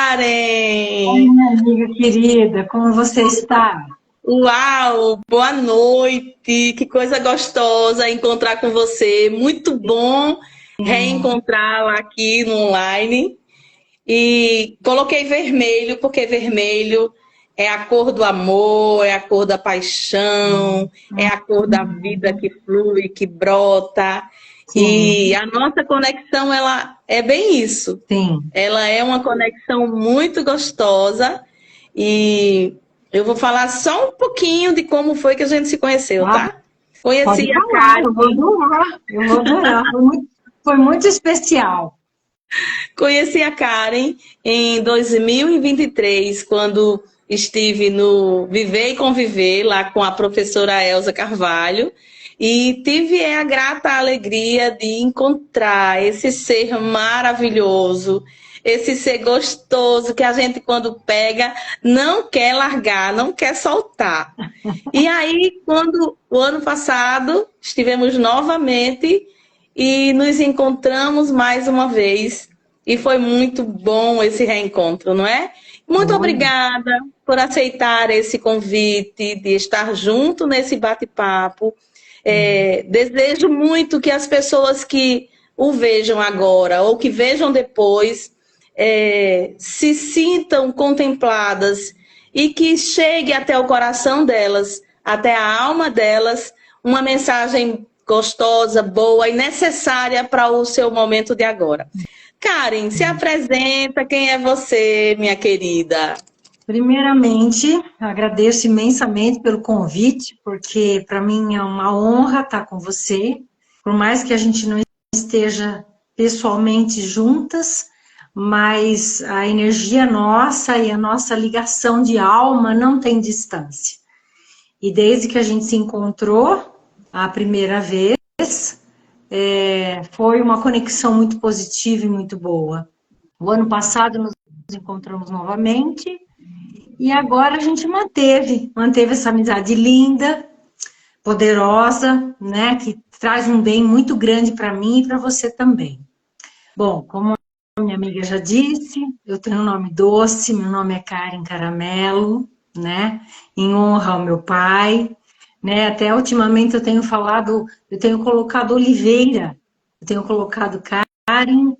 Karen! Oi, minha amiga querida, como você está? Uau, boa noite! Que coisa gostosa encontrar com você. Muito bom Sim, reencontrá-la aqui no online. E coloquei vermelho, porque vermelho é a cor do amor, é a cor da paixão, é a cor da vida que flui, que brota. E sim, a nossa conexão, ela é bem isso. sim. Ela é uma conexão muito gostosa e eu vou falar só um pouquinho de como foi que a gente se conheceu, Ah, tá? pode Conheci a falar, eu vou Karen, adorar, eu vou adorar. Foi muito especial. conheci a Karen em 2023, quando estive no Viver e Conviver lá com a professora Elza Carvalho. E tive a grata alegria de encontrar esse ser maravilhoso, esse ser gostoso que a gente, quando pega, não quer largar, não quer soltar. E aí, quando o ano passado estivemos novamente e nos encontramos mais uma vez, e foi muito bom esse reencontro, não é? Muito Foi. obrigada por aceitar esse convite de estar junto nesse bate-papo. Desejo muito que as pessoas que o vejam agora ou que vejam depois se sintam contempladas e que chegue até o coração delas, até a alma delas, uma mensagem gostosa, boa e necessária para o seu momento de agora. Karen, se apresenta, quem é você, minha querida? Primeiramente, agradeço imensamente pelo convite, porque para mim é uma honra estar com você. Por mais que a gente não esteja pessoalmente juntas, mas a energia nossa e a nossa ligação de alma não tem distância. E desde que a gente se encontrou a primeira vez, foi uma conexão muito positiva e muito boa. O ano passado nos encontramos novamente e agora a gente manteve essa amizade linda, poderosa, né, que traz um bem muito grande para mim e para você também. Bom, como a minha amiga já disse, eu tenho um nome doce, meu nome é Karen Caramelo, né, em honra ao meu pai, né, até ultimamente eu tenho colocado Oliveira, eu tenho colocado Karen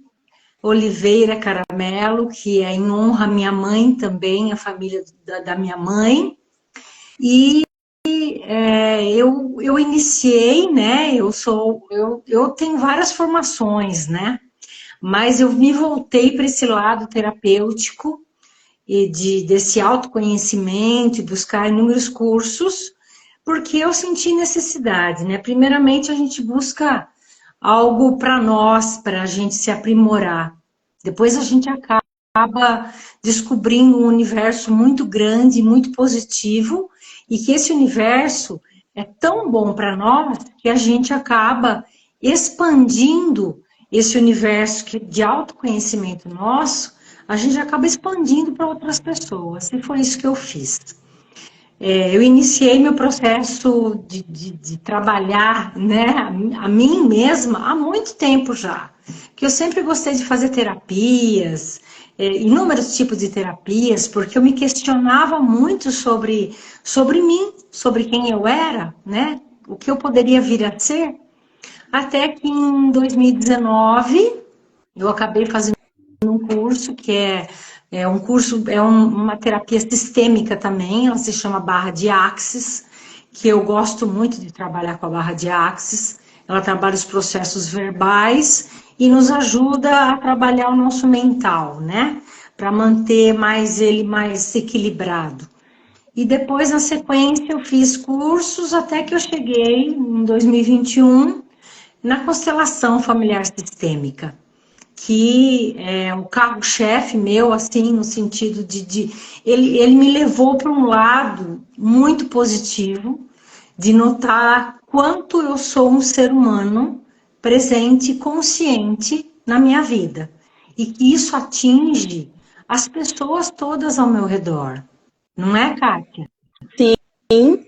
Oliveira Caramelo, que é em honra à minha mãe também, a família da minha mãe, e eu iniciei, né? Eu tenho várias formações, né? Mas eu me voltei para esse lado terapêutico e desse autoconhecimento, e buscar inúmeros cursos, porque eu senti necessidade, né? Primeiramente, a gente busca algo para nós, para a gente se aprimorar. Depois a gente acaba descobrindo um universo muito grande, muito positivo, e que esse universo é tão bom para nós que a gente acaba expandindo esse universo de autoconhecimento nosso, a gente acaba expandindo para outras pessoas. E foi isso que eu fiz. Eu iniciei meu processo de trabalhar, né, a mim mesma há muito tempo já. Que eu sempre gostei de fazer terapias, inúmeros tipos de terapias, porque eu me questionava muito sobre mim, sobre quem eu era, né, o que eu poderia vir a ser. Até que em 2019 eu acabei fazendo um curso que uma terapia sistêmica também, ela se chama barra de Axis, que eu gosto muito de trabalhar com a barra de Axis. Ela trabalha os processos verbais e nos ajuda a trabalhar o nosso mental, né? Para manter ele mais equilibrado. E depois, na sequência, eu fiz cursos até que eu cheguei em 2021 na constelação familiar sistêmica, que é o carro-chefe meu, assim, no sentido ele me levou para um lado muito positivo, de notar quanto eu sou um ser humano presente e consciente na minha vida. E que isso atinge as pessoas todas ao meu redor. Não é, Kátia? Sim.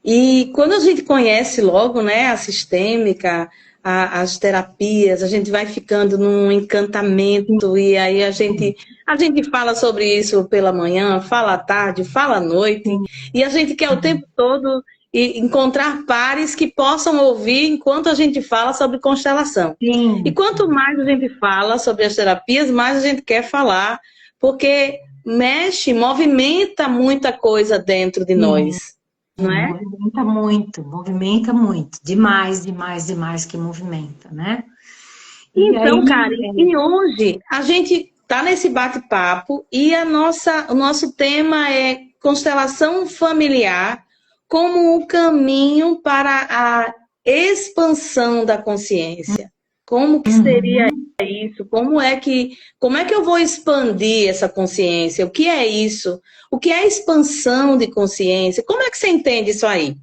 E quando a gente conhece logo, né, a sistêmica, as terapias, a gente vai ficando num encantamento e aí a gente fala sobre isso pela manhã, fala à tarde, fala à noite e a gente quer o tempo todo encontrar pares que possam ouvir enquanto a gente fala sobre constelação. E Sim. quanto mais a gente fala sobre as terapias, mais a gente quer falar, porque mexe, movimenta muita coisa dentro de Sim. nós, não é? Movimenta muito, demais, demais, demais que movimenta, né? E Então, aí, Karen, e hoje a gente está nesse bate-papo e o nosso tema é constelação familiar como o caminho para a expansão da consciência. Como que seria uhum. isso? Como é que eu vou expandir essa consciência? O que é isso? O que é expansão de consciência? Como é que você entende isso aí?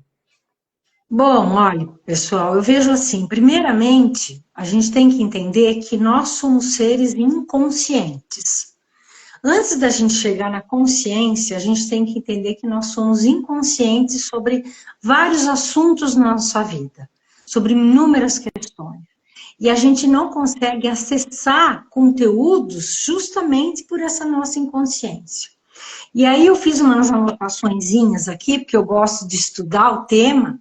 Bom, olha, pessoal, eu vejo assim, primeiramente, a gente tem que entender que nós somos seres inconscientes. Antes da gente chegar na consciência, a gente tem que entender que nós somos inconscientes sobre vários assuntos na nossa vida, sobre inúmeras questões. E a gente não consegue acessar conteúdos justamente por essa nossa inconsciência. E aí eu fiz umas anotaçõezinhas aqui, porque eu gosto de estudar o tema,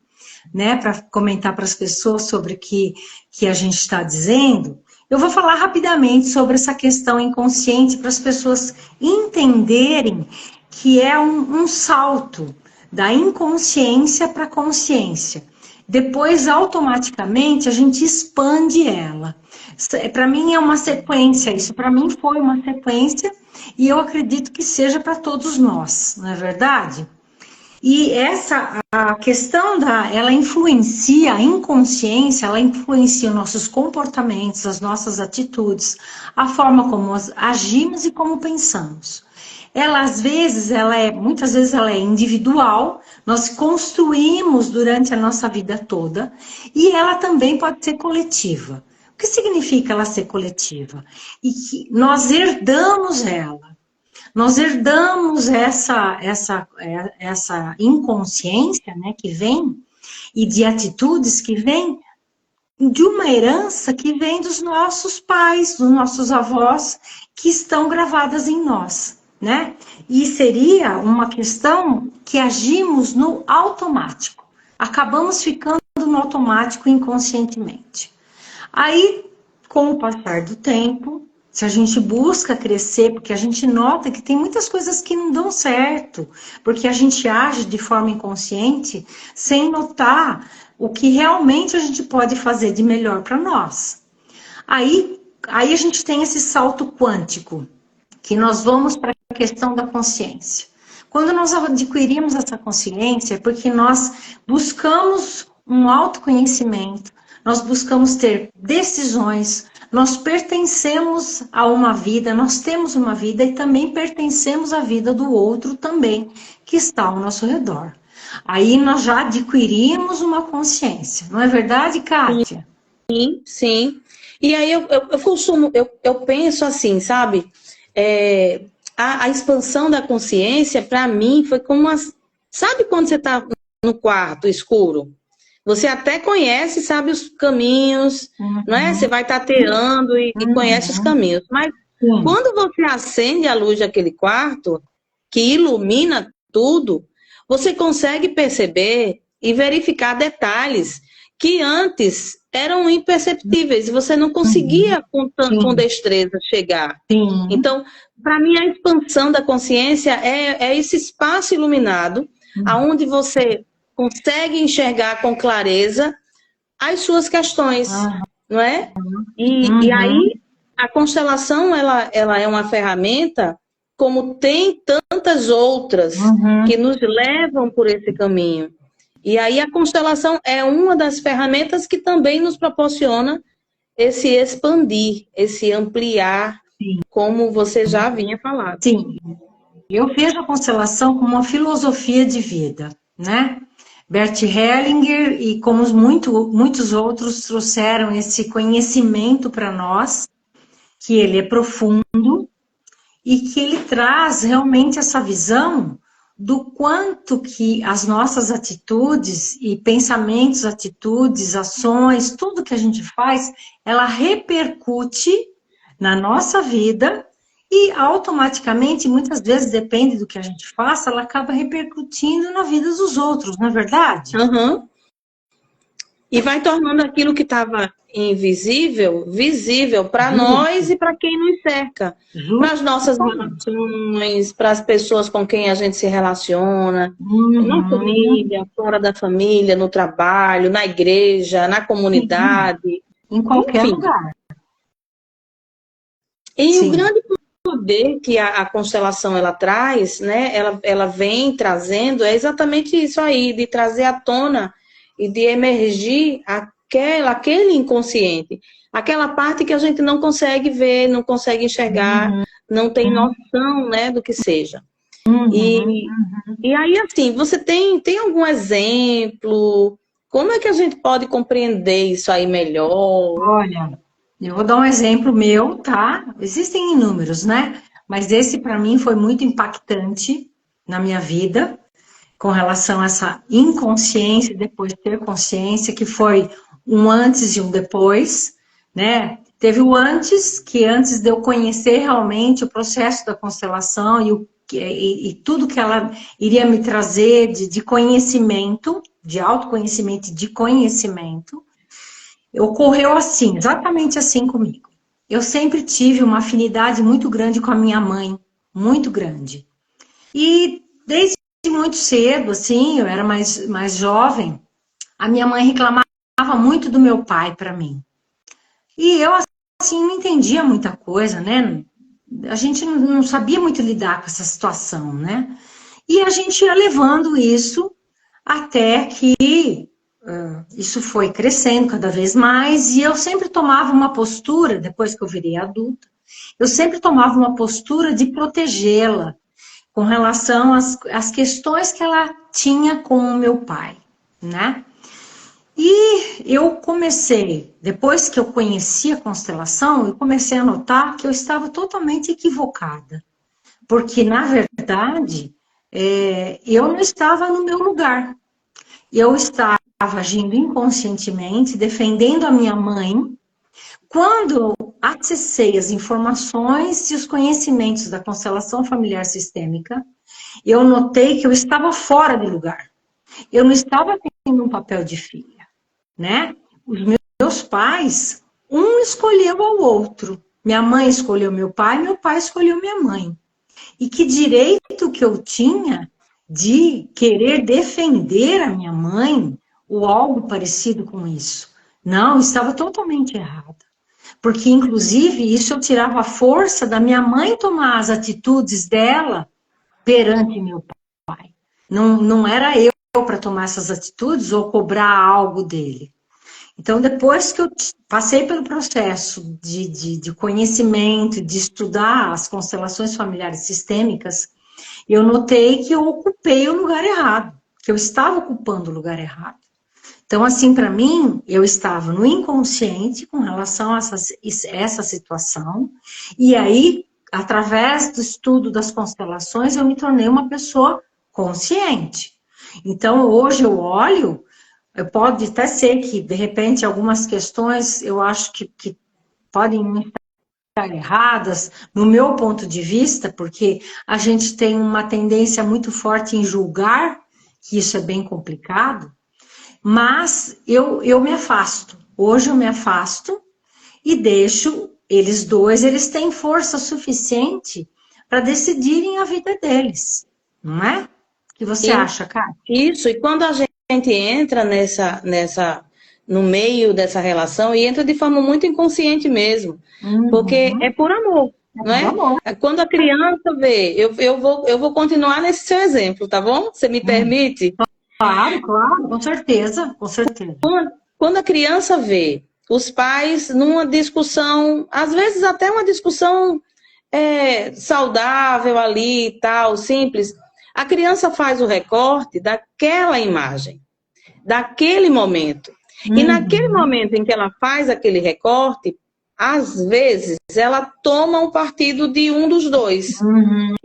né, para comentar para as pessoas sobre o que a gente está dizendo. Eu vou falar rapidamente sobre essa questão inconsciente para as pessoas entenderem que é um salto da inconsciência para a consciência. Depois, automaticamente, a gente expande ela. Para mim é uma sequência, isso para mim foi uma sequência e eu acredito que seja para todos nós, não é verdade? E a questão ela influencia a inconsciência, ela influencia os nossos comportamentos, as nossas atitudes, a forma como agimos e como pensamos. Ela, muitas vezes ela é individual, nós construímos durante a nossa vida toda, e ela também pode ser coletiva. O que significa ela ser coletiva? E que nós herdamos ela. Nós herdamos essa inconsciência, né, que vem, e de atitudes que vêm de uma herança que vem dos nossos pais, dos nossos avós, que estão gravadas em nós, né? E seria uma questão que agimos no automático. Acabamos ficando no automático inconscientemente. Aí, com o passar do tempo, se a gente busca crescer, porque a gente nota que tem muitas coisas que não dão certo, porque a gente age de forma inconsciente, sem notar o que realmente a gente pode fazer de melhor para nós. Aí a gente tem esse salto quântico, que nós vamos para a questão da consciência. Quando nós adquirimos essa consciência, é porque nós buscamos um autoconhecimento, nós buscamos ter decisões, nós pertencemos a uma vida, nós temos uma vida e também pertencemos à vida do outro também, que está ao nosso redor. Aí nós já adquirimos uma consciência, não é verdade, Kátia? Sim, sim. E aí eu penso assim, sabe? A expansão da consciência, para mim, foi como sabe quando você está no quarto escuro? Você até conhece, sabe os caminhos, não é? Você vai tateando e conhece os Uhum. caminhos. Mas Sim. quando você acende a luz daquele quarto, que ilumina tudo, você consegue perceber e verificar detalhes que antes eram imperceptíveis e você não Uhum. conseguia com Sim. destreza chegar. Sim. Então, para mim, a expansão da consciência é esse espaço iluminado, aonde você consegue enxergar com clareza as suas questões, não é? E Uhum. aí, a constelação, ela é uma ferramenta, como tem tantas outras, que Uhum. nos levam por esse caminho. E aí, a constelação é uma das ferramentas que também nos proporciona esse expandir, esse ampliar, Sim. como você já havia falado. Sim. Eu vejo a constelação como uma filosofia de vida, né? Bert Hellinger e como muitos outros trouxeram esse conhecimento para nós, que ele é profundo e que ele traz realmente essa visão do quanto que as nossas atitudes e pensamentos, atitudes, ações, tudo que a gente faz, ela repercute na nossa vida e automaticamente, muitas vezes, depende do que a gente faça, ela acaba repercutindo na vida dos outros, não é verdade? Uhum. E vai tornando aquilo que estava invisível, visível para nós e para quem nos cerca. Para as nossas relações, para as pessoas com quem a gente se relaciona, na família, fora da família, no trabalho, na igreja, na comunidade, em qualquer enfim. lugar. E Sim. o grande poder que a constelação ela traz, né? Ela vem trazendo é exatamente isso aí, de trazer à tona e de emergir aquele inconsciente, aquela parte que a gente não consegue ver, não consegue enxergar, não tem noção, né, do que seja. E aí, assim, você tem algum exemplo? Como é que a gente pode compreender isso aí melhor? Olha, eu vou dar um exemplo meu, tá? Existem inúmeros, né? Mas esse para mim foi muito impactante na minha vida, com relação a essa inconsciência, depois de ter consciência, que foi um antes e um depois, né? Teve o antes, que antes de eu conhecer realmente o processo da constelação e tudo que ela iria me trazer de conhecimento, de autoconhecimento e de conhecimento, ocorreu assim, exatamente assim comigo. Eu sempre tive uma afinidade muito grande com a minha mãe, muito grande. E desde muito cedo, assim, eu era mais jovem, a minha mãe reclamava muito do meu pai para mim. E eu, assim, não entendia muita coisa, né? A gente não sabia muito lidar com essa situação, né? E a gente ia levando isso até que isso foi crescendo cada vez mais, e eu sempre tomava uma postura, depois que eu virei adulta, eu sempre tomava uma postura de protegê-la, com relação às questões que ela tinha com o meu pai, né? E eu comecei, depois que eu conheci a constelação, eu comecei a notar que eu estava totalmente equivocada. Porque, na verdade, eu não estava no meu lugar. Eu estava agindo inconscientemente, defendendo a minha mãe. Quando eu acessei as informações e os conhecimentos da constelação familiar sistêmica, eu notei que eu estava fora de lugar. Eu não estava tendo um papel de filha, né? Os meus pais, um escolheu ao outro. Minha mãe escolheu meu pai escolheu minha mãe. E que direito que eu tinha de querer defender a minha mãe ou algo parecido com isso? Não, estava totalmente errada. Porque, inclusive, isso eu tirava a força da minha mãe tomar as atitudes dela perante meu pai. Não era eu para tomar essas atitudes ou cobrar algo dele. Então, depois que eu passei pelo processo de conhecimento, de estudar as constelações familiares sistêmicas, eu notei que eu ocupei o lugar errado, que eu estava ocupando o lugar errado. Então, assim, para mim, eu estava no inconsciente com relação a essa situação, e aí, através do estudo das constelações, eu me tornei uma pessoa consciente. Então, hoje eu olho, pode até ser que, de repente, algumas questões eu acho que podem estar erradas, no meu ponto de vista, porque a gente tem uma tendência muito forte em julgar, que isso é bem complicado, mas eu me afasto. Hoje eu me afasto e deixo eles dois, eles têm força suficiente para decidirem a vida deles, não é? O que você acha, Kátia? Isso, e quando a gente entra no meio dessa relação, e entra de forma muito inconsciente mesmo, porque é por amor, não é? Amor. Quando a criança vê, eu vou continuar nesse seu exemplo, tá bom? Você me permite? Claro, claro, com certeza, com certeza. Quando a criança vê os pais numa discussão, às vezes até uma discussão saudável ali e tal, simples, a criança faz o recorte daquela imagem, daquele momento. E naquele momento em que ela faz aquele recorte, às vezes, ela toma o partido de um dos dois.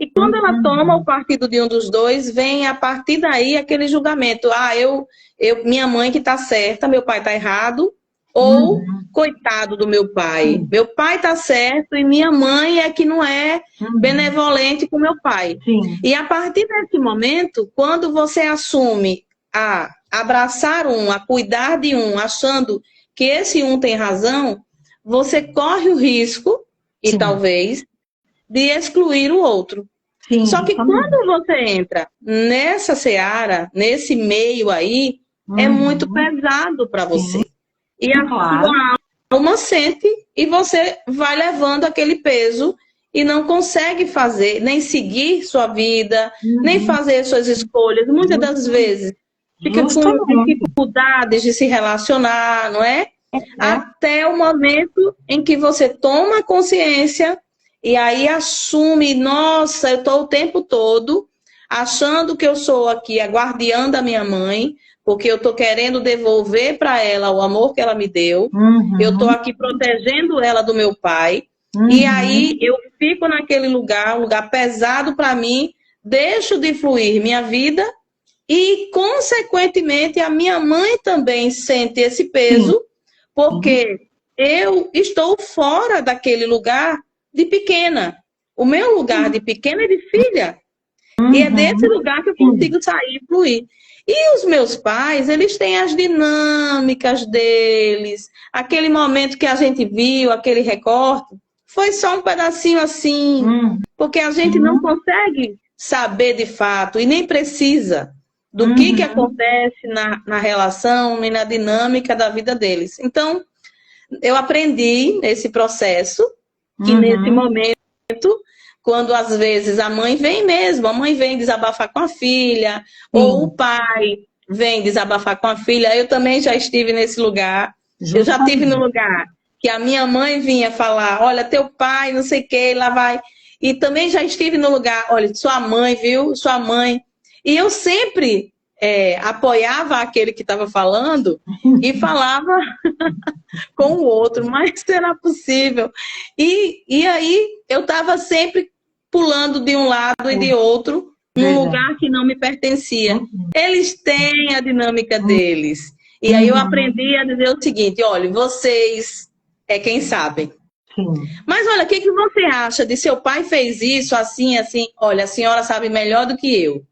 E quando ela toma o partido de um dos dois, vem a partir daí aquele julgamento. Minha mãe que está certa, meu pai está errado, ou coitado do meu pai. Sim. Meu pai está certo e minha mãe é que não é benevolente com meu pai. Sim. E a partir desse momento, quando você assume a abraçar um, a cuidar de um, achando que esse um tem razão, você corre o risco, e Sim. talvez, de excluir o outro. Sim, Só que também. quando você entra nessa seara, nesse meio aí, é muito pesado para você. Sim. E a Claro. sua alma sente e você vai levando aquele peso e não consegue fazer, nem seguir sua vida, nem fazer suas escolhas. Muitas das vezes fica com Justamente. dificuldades de se relacionar, não é? Até o momento em que você toma consciência e aí assume, nossa, eu estou o tempo todo achando que eu sou aqui a guardiã da minha mãe, porque eu estou querendo devolver para ela o amor que ela me deu, eu estou aqui protegendo ela do meu pai, e aí eu fico naquele lugar, um lugar pesado para mim, deixo de fluir minha vida e, consequentemente, a minha mãe também sente esse peso, porque eu estou fora daquele lugar de pequena. O meu lugar de pequena é de filha. E é desse lugar que eu consigo sair e fluir. E os meus pais, eles têm as dinâmicas deles. Aquele momento que a gente viu, aquele recorte, foi só um pedacinho assim. Porque a gente não consegue saber de fato e nem precisa do que acontece na relação e na dinâmica da vida deles. Então, eu aprendi nesse processo que nesse momento, quando às vezes a mãe vem mesmo, a mãe vem desabafar com a filha, ou o pai vem desabafar com a filha, eu também já estive nesse lugar. Eu já estive no lugar que a minha mãe vinha falar, olha, teu pai, não sei o que, lá vai. E também já estive no lugar, olha, sua mãe, viu? Sua mãe. E eu sempre apoiava aquele que estava falando e falava com o outro, mas será possível? E aí eu estava sempre pulando de um lado e de outro, num lugar que não me pertencia. Eles têm a dinâmica deles. E aí eu aprendi a dizer o seguinte, olha, vocês é quem sabem. Mas olha, o que você acha de seu pai fez isso, assim, assim? Olha, a senhora sabe melhor do que eu.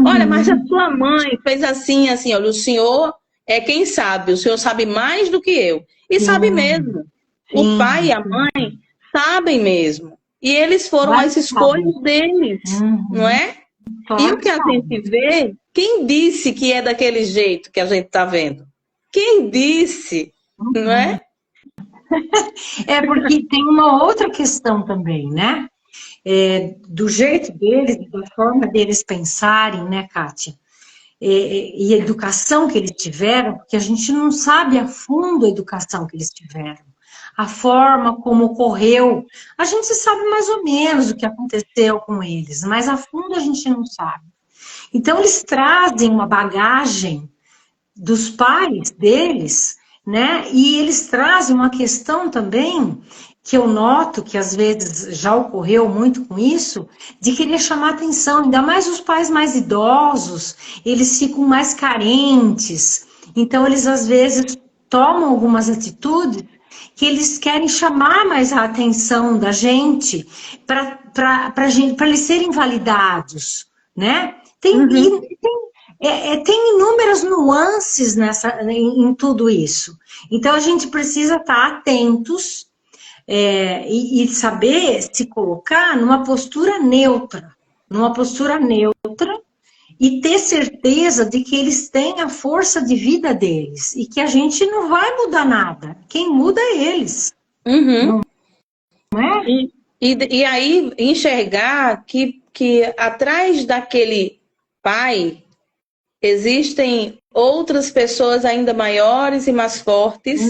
Olha, mas a sua mãe fez assim, assim. Olha, o senhor é quem sabe. O senhor sabe mais do que eu. E sabe mesmo. O pai e a mãe sabem mesmo. E eles foram as escolhas deles, não é? Claro, e o que a gente vê, quem disse que é daquele jeito que a gente está vendo? Quem disse, não é? É porque tem uma outra questão também, né? Do jeito deles, da forma deles pensarem, né, Kátia? E a educação que eles tiveram, porque a gente não sabe a fundo a educação que eles tiveram, a forma como ocorreu. A gente sabe mais ou menos o que aconteceu com eles, mas a fundo a gente não sabe. Então, eles trazem uma bagagem dos pais deles, né? E eles trazem uma questão também que eu noto que às vezes já ocorreu muito com isso, de querer chamar atenção, ainda mais os pais mais idosos, eles ficam mais carentes, então eles às vezes tomam algumas atitudes que eles querem chamar mais a atenção da gente para eles serem validados, né? Tem inúmeras nuances em tudo isso. Então, a gente precisa estar atentos e saber se colocar numa postura neutra. E ter certeza de que eles têm a força de vida deles. E que a gente não vai mudar nada. Quem muda é eles. Não é? E aí, enxergar que atrás daquele pai existem outras pessoas ainda maiores e mais fortes,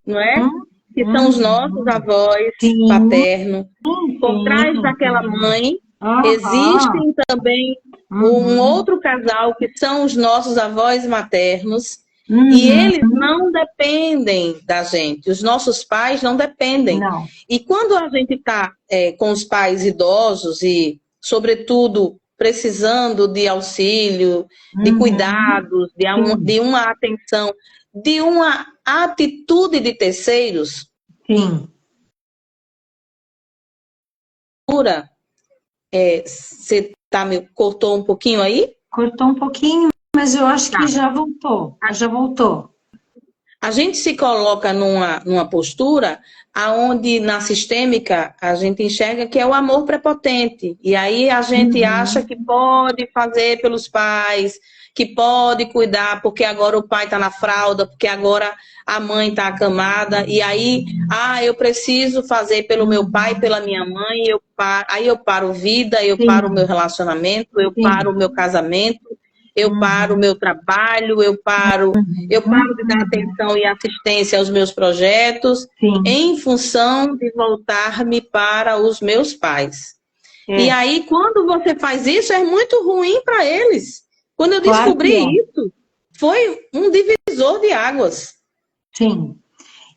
não é? Que são os nossos avós paternos. Por trás daquela mãe, existem também um outro casal que são os nossos avós maternos. E eles não dependem da gente, os nossos pais não dependem. Não. E quando a gente está com os pais idosos e, sobretudo, precisando de auxílio, de cuidados, de uma atenção, de uma atitude de terceiros, Sim. Você cortou um pouquinho aí? Cortou um pouquinho, mas eu acho que já voltou. Já voltou. A gente se coloca numa postura aonde na sistêmica a gente enxerga que é o amor prepotente. E aí a gente acha que pode fazer pelos pais, que pode cuidar porque agora o pai está na fralda, porque agora a mãe está acamada. E aí, eu preciso fazer pelo meu pai, pela minha mãe. Aí eu paro vida, eu paro o meu relacionamento, eu paro o meu casamento. Eu paro o meu trabalho, eu paro de dar atenção e assistência aos meus projetos, em função de voltar-me para os meus pais. E aí, quando você faz isso, é muito ruim para eles. Quando eu descobri isso, foi um divisor de águas. Sim.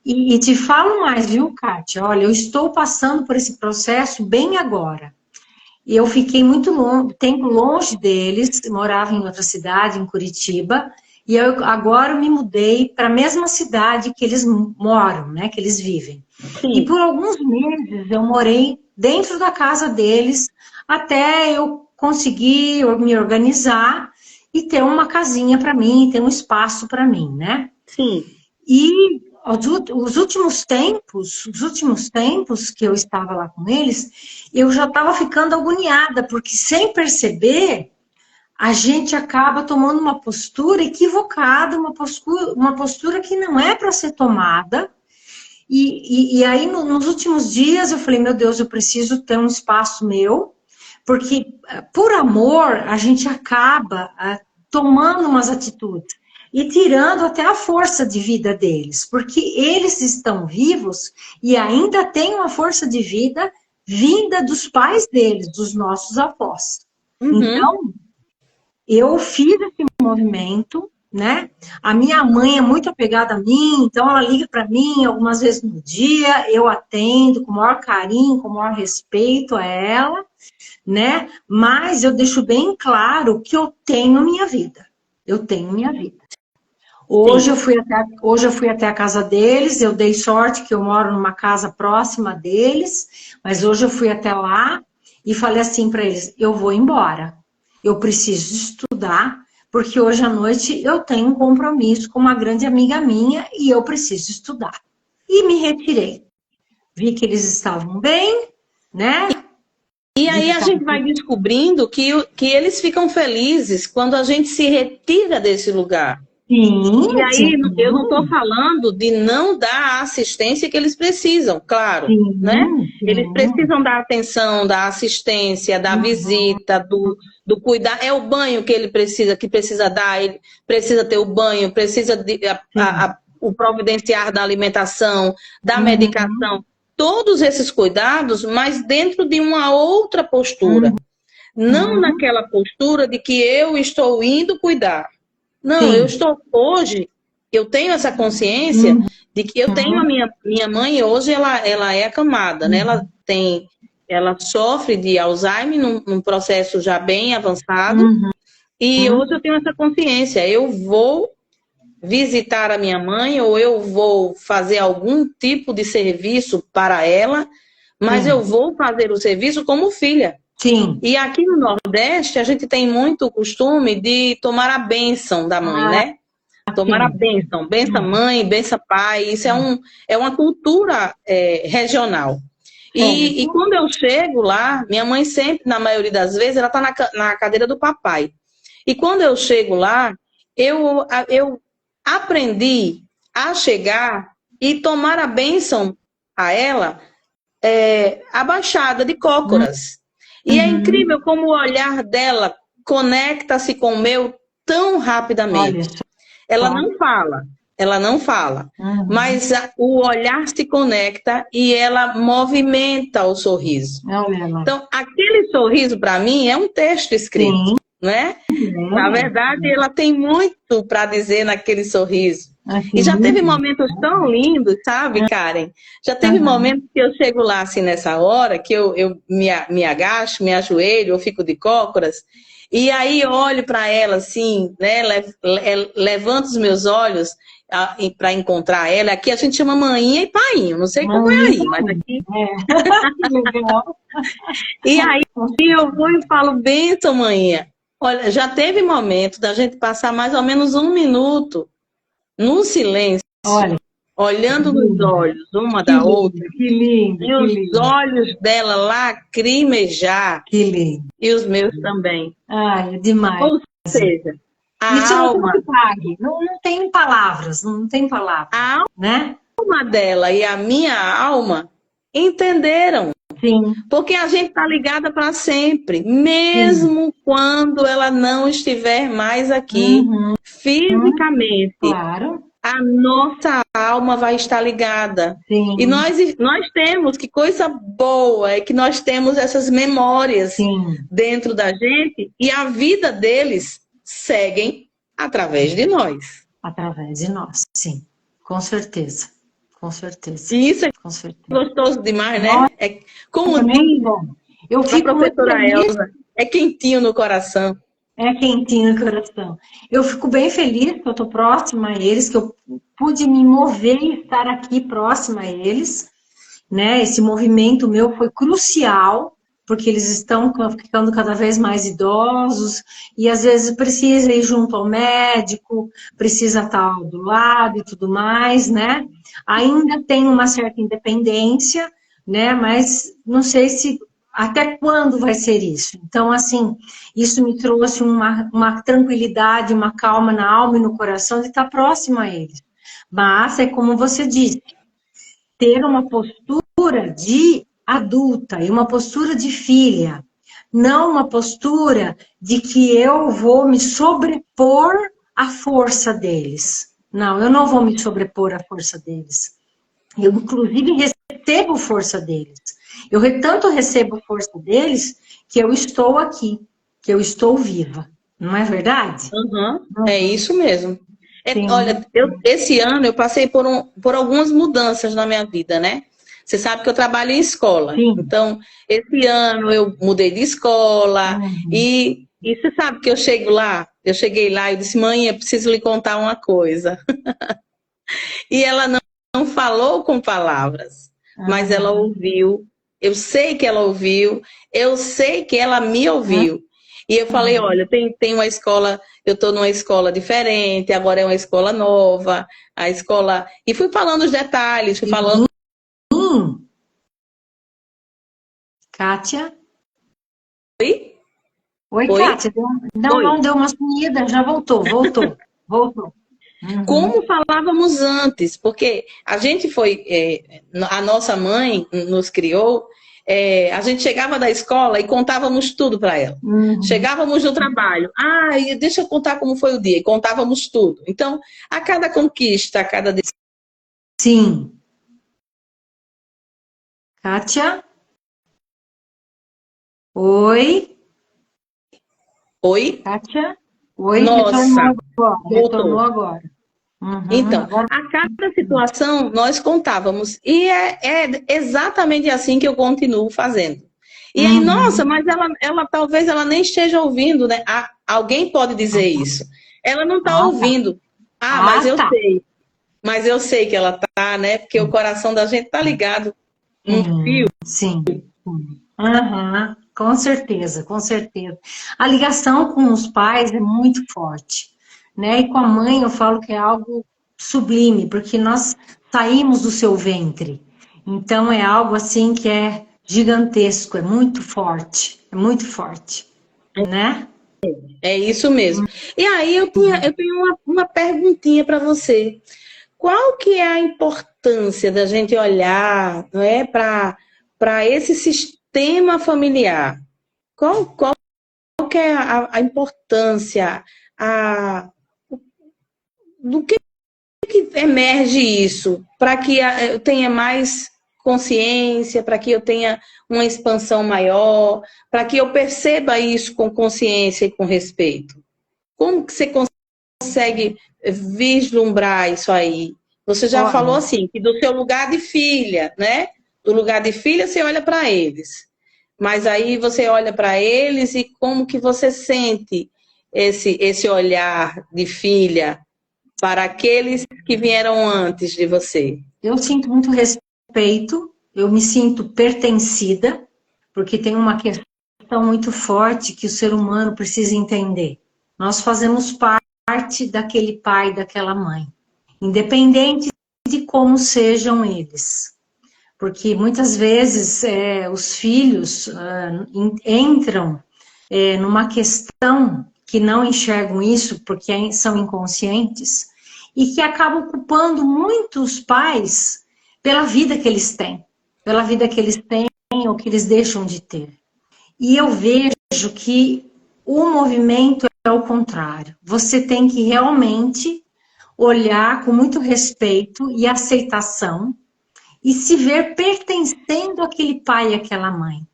E te falo mais, viu, Kátia? Olha, eu estou passando por esse processo bem agora. E eu fiquei muito tempo longe deles, morava em outra cidade, em Curitiba, e agora eu me mudei para a mesma cidade que eles moram, né, que eles vivem. Sim. E por alguns meses eu morei dentro da casa deles, até eu conseguir me organizar e ter uma casinha para mim, ter um espaço para mim, né? Sim. E os últimos tempos que eu estava lá com eles, eu já estava ficando agoniada, porque sem perceber, a gente acaba tomando uma postura equivocada, uma postura que não é para ser tomada. E aí, nos últimos dias, eu falei, meu Deus, eu preciso ter um espaço meu, porque por amor, a gente acaba tomando umas atitudes e tirando até a força de vida deles, porque eles estão vivos e ainda têm uma força de vida vinda dos pais deles, dos nossos avós. Então, eu fiz esse movimento, né? A minha mãe é muito apegada a mim, então ela liga para mim algumas vezes no dia, eu atendo com o maior carinho, com o maior respeito a ela, né? Mas eu deixo bem claro que eu tenho minha vida. Eu tenho minha vida. Hoje eu fui até a casa deles, eu dei sorte que eu moro numa casa próxima deles, mas hoje eu fui até lá e falei assim para eles, eu vou embora, eu preciso estudar, porque hoje à noite eu tenho um compromisso com uma grande amiga minha e eu preciso estudar. E me retirei. Vi que eles estavam bem, né? E aí a gente vai descobrindo que eles ficam felizes quando a gente se retira desse lugar. Sim, e aí eu não estou falando de não dar a assistência que eles precisam, claro, né? Eles precisam da atenção, da assistência, da visita, do cuidar. É o banho que ele precisa dar, ele precisa ter o banho, precisa o providenciar da alimentação, da medicação, todos esses cuidados, mas dentro de uma outra postura. Não naquela postura de que eu estou indo cuidar. Não, hoje, eu tenho essa consciência de que eu tenho a minha mãe, hoje ela é acamada, né? Ela sofre de Alzheimer num processo já bem avançado, e hoje eu tenho essa consciência, eu vou visitar a minha mãe, ou eu vou fazer algum tipo de serviço para ela, mas eu vou fazer o serviço como filha. Sim. E aqui no Nordeste, a gente tem muito costume de tomar a bênção da mãe, né? Tomar a bênção. Benção mãe, benção pai. Isso é uma cultura regional. E quando eu chego lá, minha mãe sempre, na maioria das vezes, ela está na cadeira do papai. E quando eu chego lá, eu aprendi a chegar e tomar a bênção a ela abaixada de cócoras. E é incrível como o olhar dela conecta-se com o meu tão rapidamente. Ela não fala, mas o olhar se conecta e ela movimenta o sorriso. Então, aquele sorriso para mim é um texto escrito, né? Na verdade, ela tem muito para dizer naquele sorriso. E já teve momentos tão lindos, sabe, Karen? Já teve momentos que eu chego lá, assim, nessa hora, que eu me agacho, me ajoelho, eu fico de cócoras, e aí olho para ela, assim, né? Levanto os meus olhos para encontrar ela. Aqui a gente chama maninha e painho, não sei como é aí, mas aqui... E aí eu vou e falo, benção, maninha. Olha, já teve momento da gente passar mais ou menos 1 minuto no silêncio, olhando nos olhos uma da outra, que lindo, e os olhos dela lacrimejar, e os meus também. Ai, é demais. Ou seja, isso alma, não tem palavras, não tem palavras. A né? alma dela e a minha alma entenderam. Sim. Porque a gente está ligada para sempre, mesmo quando ela não estiver mais aqui, fisicamente. Claro. A nossa alma vai estar ligada. Sim. E nós temos, que coisa boa, é que nós temos essas memórias dentro da gente e a vida deles seguem através de nós. Através de nós, sim. Com certeza. Com certeza. E isso é com certeza. Gostoso demais, né? Nossa, é como eu fico a professora Elza, é quentinho no coração. É quentinho no coração. Eu fico bem feliz que eu estou próxima a eles, que eu pude me mover e estar aqui próxima a eles. Né? Esse movimento meu foi crucial, porque eles estão ficando cada vez mais idosos e às vezes precisa ir junto ao médico, precisa estar do lado e tudo mais, né? Ainda tem uma certa independência, né? Mas não sei se até quando vai ser isso. Então, assim, isso me trouxe uma tranquilidade, uma calma na alma e no coração de estar próxima a eles. Mas é como você disse, ter uma postura de adulta e uma postura de filha, não uma postura de que eu vou me sobrepor à força deles. Não, eu não vou me sobrepor à força deles. Eu, inclusive, recebo força deles. Eu tanto recebo força deles que eu estou aqui, que eu estou viva. Não é verdade? É isso mesmo. Olha, esse ano eu passei por algumas mudanças na minha vida, né? Você sabe que eu trabalho em escola. Sim. Então, esse ano eu mudei de escola e você sabe que eu cheguei lá e disse, mãe, eu preciso lhe contar uma coisa. E ela não falou com palavras, mas ela ouviu. Eu sei que ela ouviu, eu sei que ela me ouviu. E eu falei, olha, tem uma escola, eu estou numa escola diferente, agora é uma escola nova, a escola... E fui falando os detalhes, fui falando... Kátia? Oi? Oi, Kátia. Não deu uma sumida, já voltou. Como falávamos antes, porque a gente foi... a nossa mãe nos criou... a gente chegava da escola e contávamos tudo para ela. Chegávamos no trabalho. Deixa eu contar como foi o dia. E contávamos tudo. Então, a cada conquista, a cada... Sim. Kátia? Oi? Oi? Kátia? Oi? Nossa. Retornou agora. Então, a cada situação nós contávamos. E é exatamente assim que eu continuo fazendo. E aí, nossa, mas ela talvez ela nem esteja ouvindo, né? Alguém pode dizer isso. Ela não está ouvindo. Mas eu sei. Mas eu sei que ela está, né? Porque o coração da gente está ligado num fio. Sim. Com certeza, com certeza. A ligação com os pais é muito forte, né? E com a mãe eu falo que é algo sublime, porque nós saímos do seu ventre. Então é algo assim que é gigantesco, é muito forte, né? É isso mesmo. E aí eu tenho uma perguntinha para você. Qual que é a importância da gente olhar, não é, para esse sistema familiar? Qual que é a importância, do que emerge isso, para que tenha mais consciência, para que eu tenha uma expansão maior, para que eu perceba isso com consciência e com respeito? Como que você consegue vislumbrar isso aí? Você já falou Olha, assim, que do seu lugar de filha, né? Do lugar de filha, você olha para eles. Mas aí você olha para eles e como que você sente esse olhar de filha para aqueles que vieram antes de você? eu sinto muito respeito, eu me sinto pertencida, porque tem uma questão muito forte que o ser humano precisa entender. Nós fazemos parte daquele pai e daquela mãe, independente de como sejam eles. Porque muitas vezes os filhos entram numa questão que não enxergam isso porque são inconscientes e que acabam culpando muitos pais pela vida que eles têm, pela vida que eles têm ou que eles deixam de ter. E eu vejo que o movimento é o contrário. Você tem que realmente olhar com muito respeito e aceitação e se ver pertencendo àquele pai e àquela mãe,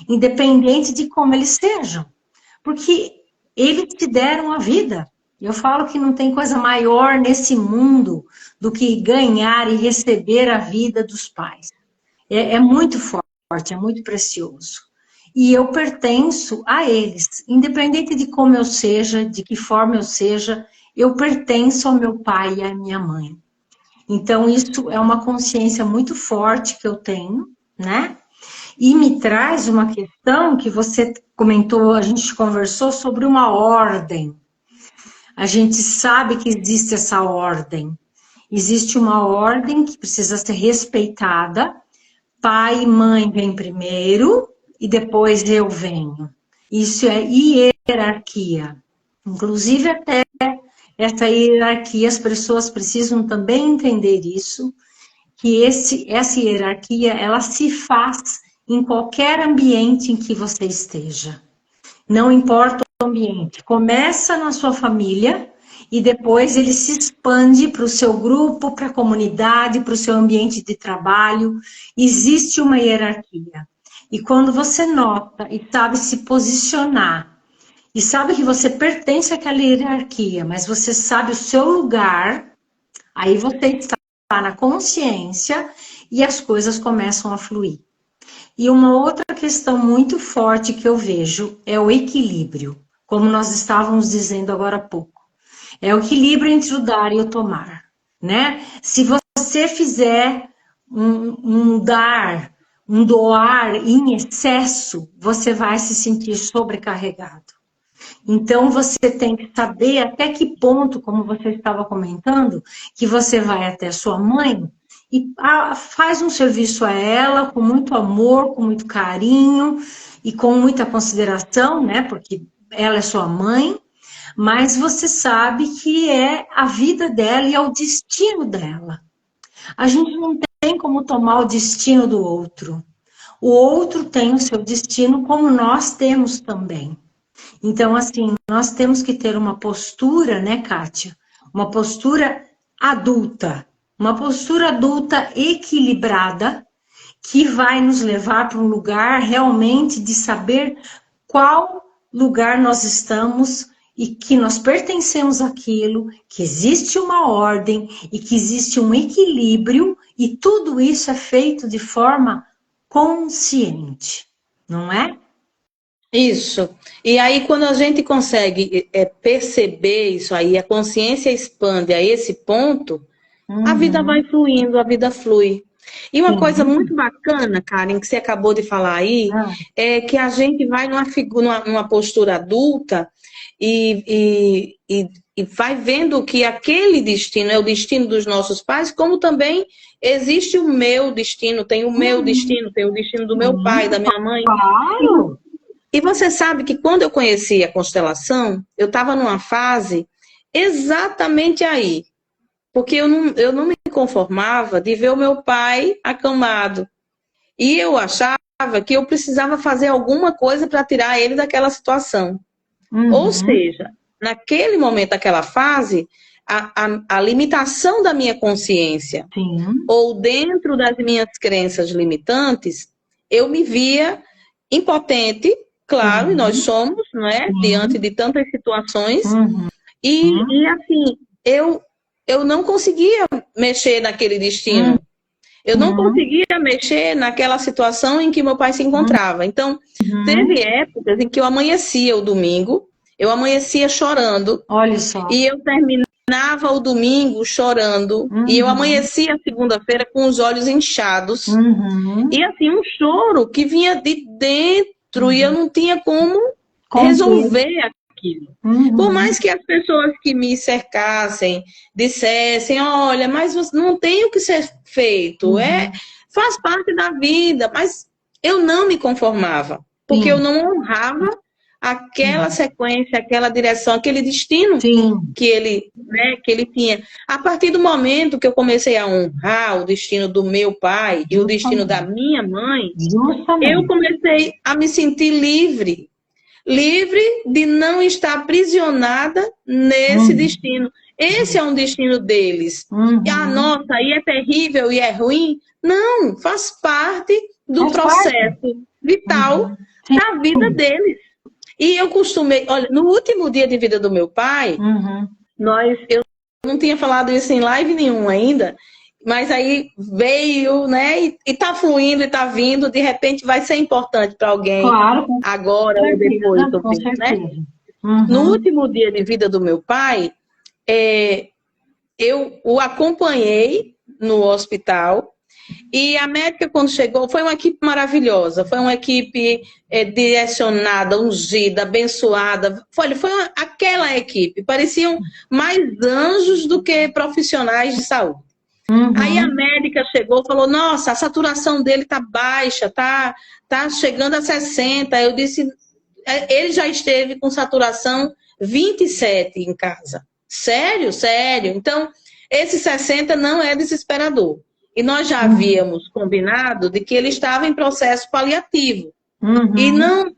independente de como eles sejam, porque eles te deram a vida. Eu falo que não tem coisa maior nesse mundo do que ganhar e receber a vida dos pais. É muito forte, é muito precioso. E eu pertenço a eles, independente de como eu seja, de que forma eu seja, eu pertenço ao meu pai e à minha mãe. Então, isso é uma consciência muito forte que eu tenho, né? E me traz uma questão que você comentou, a gente conversou sobre uma ordem. A gente sabe que existe essa ordem. Existe uma ordem que precisa ser respeitada. Pai e mãe vêm primeiro e depois eu venho. Isso é hierarquia. Inclusive, até essa hierarquia, as pessoas precisam também entender isso, que essa hierarquia, ela se faz em qualquer ambiente em que você esteja. Não importa o ambiente. Começa na sua família e depois ele se expande para o seu grupo, para a comunidade, para o seu ambiente de trabalho. Existe uma hierarquia. E quando você nota e sabe se posicionar, e sabe que você pertence àquela hierarquia, mas você sabe o seu lugar, aí você está na consciência e as coisas começam a fluir. E uma outra questão muito forte que eu vejo é o equilíbrio, como nós estávamos dizendo agora há pouco. É o equilíbrio entre o dar e o tomar, né? Se você fizer um dar, um doar em excesso, você vai se sentir sobrecarregado. Então, você tem que saber até que ponto, como você estava comentando, que você vai até sua mãe e faz um serviço a ela com muito amor, com muito carinho e com muita consideração, né? Porque ela é sua mãe, mas você sabe que é a vida dela e é o destino dela. A gente não tem como tomar o destino do outro. O outro tem o seu destino, como nós temos também. Então, assim, nós temos que ter uma postura, né, Kátia? Uma postura adulta equilibrada, que vai nos levar para um lugar realmente de saber qual lugar nós estamos e que nós pertencemos àquilo, que existe uma ordem e que existe um equilíbrio, e tudo isso é feito de forma consciente, não é? Isso. E aí, quando a gente consegue perceber isso aí, a consciência expande a esse ponto, a vida vai Uhum. fluindo, a vida flui. E uma coisa Sim. muito bacana, Karen, que você acabou de falar aí, Ah, é que a gente vai numa postura adulta e vai vendo que aquele destino é o destino dos nossos pais, como também existe o meu destino, tem o meu uhum. destino, tem o destino do meu pai, Sim, da minha mãe. claro. E você sabe que quando eu conheci a constelação, eu estava numa fase exatamente aí. Porque eu não me conformava de ver o meu pai acamado. E eu achava que eu precisava fazer alguma coisa para tirar ele daquela situação. Ou Uhum. seja, naquele momento, naquela fase, a limitação da minha consciência, Sim. ou dentro das minhas crenças limitantes, eu me via impotente, claro, e nós somos, não é? Diante de tantas situações, e assim, eu não conseguia mexer naquele destino. Eu não conseguia mexer naquela situação em que meu pai se encontrava. Então, teve épocas em que eu amanhecia o domingo, eu amanhecia chorando. Olha só. E eu terminava o domingo chorando. E eu amanhecia a segunda-feira com os olhos inchados. E assim, um choro que vinha de dentro e eu não tinha como resolver aquilo. Por mais que as pessoas que me cercassem dissessem, olha, mas não tem o que ser feito, faz parte da vida, mas eu não me conformava, porque eu não honrava aquela sequência, aquela direção, aquele destino que ele tinha. A partir do momento que eu comecei a honrar o destino do meu pai e o destino da minha mãe, eu comecei a me sentir livre de não estar aprisionada nesse destino. Esse é um destino deles. Nossa, aí é terrível e é ruim. Não, faz parte do processo vital da vida deles. E eu costumei, olha, no último dia de vida do meu pai, eu não tinha falado isso em live nenhum ainda, mas aí veio, né, e tá fluindo e tá vindo, de repente vai ser importante para alguém, agora ou depois, né? No último dia de vida do meu pai, eu o acompanhei no hospital. E a médica, quando chegou, foi uma equipe maravilhosa, foi uma equipe direcionada, ungida, abençoada. Foi aquela equipe, pareciam mais anjos do que profissionais de saúde. Aí a médica chegou e falou, nossa, a saturação dele tá baixa, tá chegando a 60. Eu disse, ele já esteve com saturação 27 em casa. Sério? Sério. Então, esse 60 não é desesperador. E nós já havíamos combinado de que ele estava em processo paliativo. E não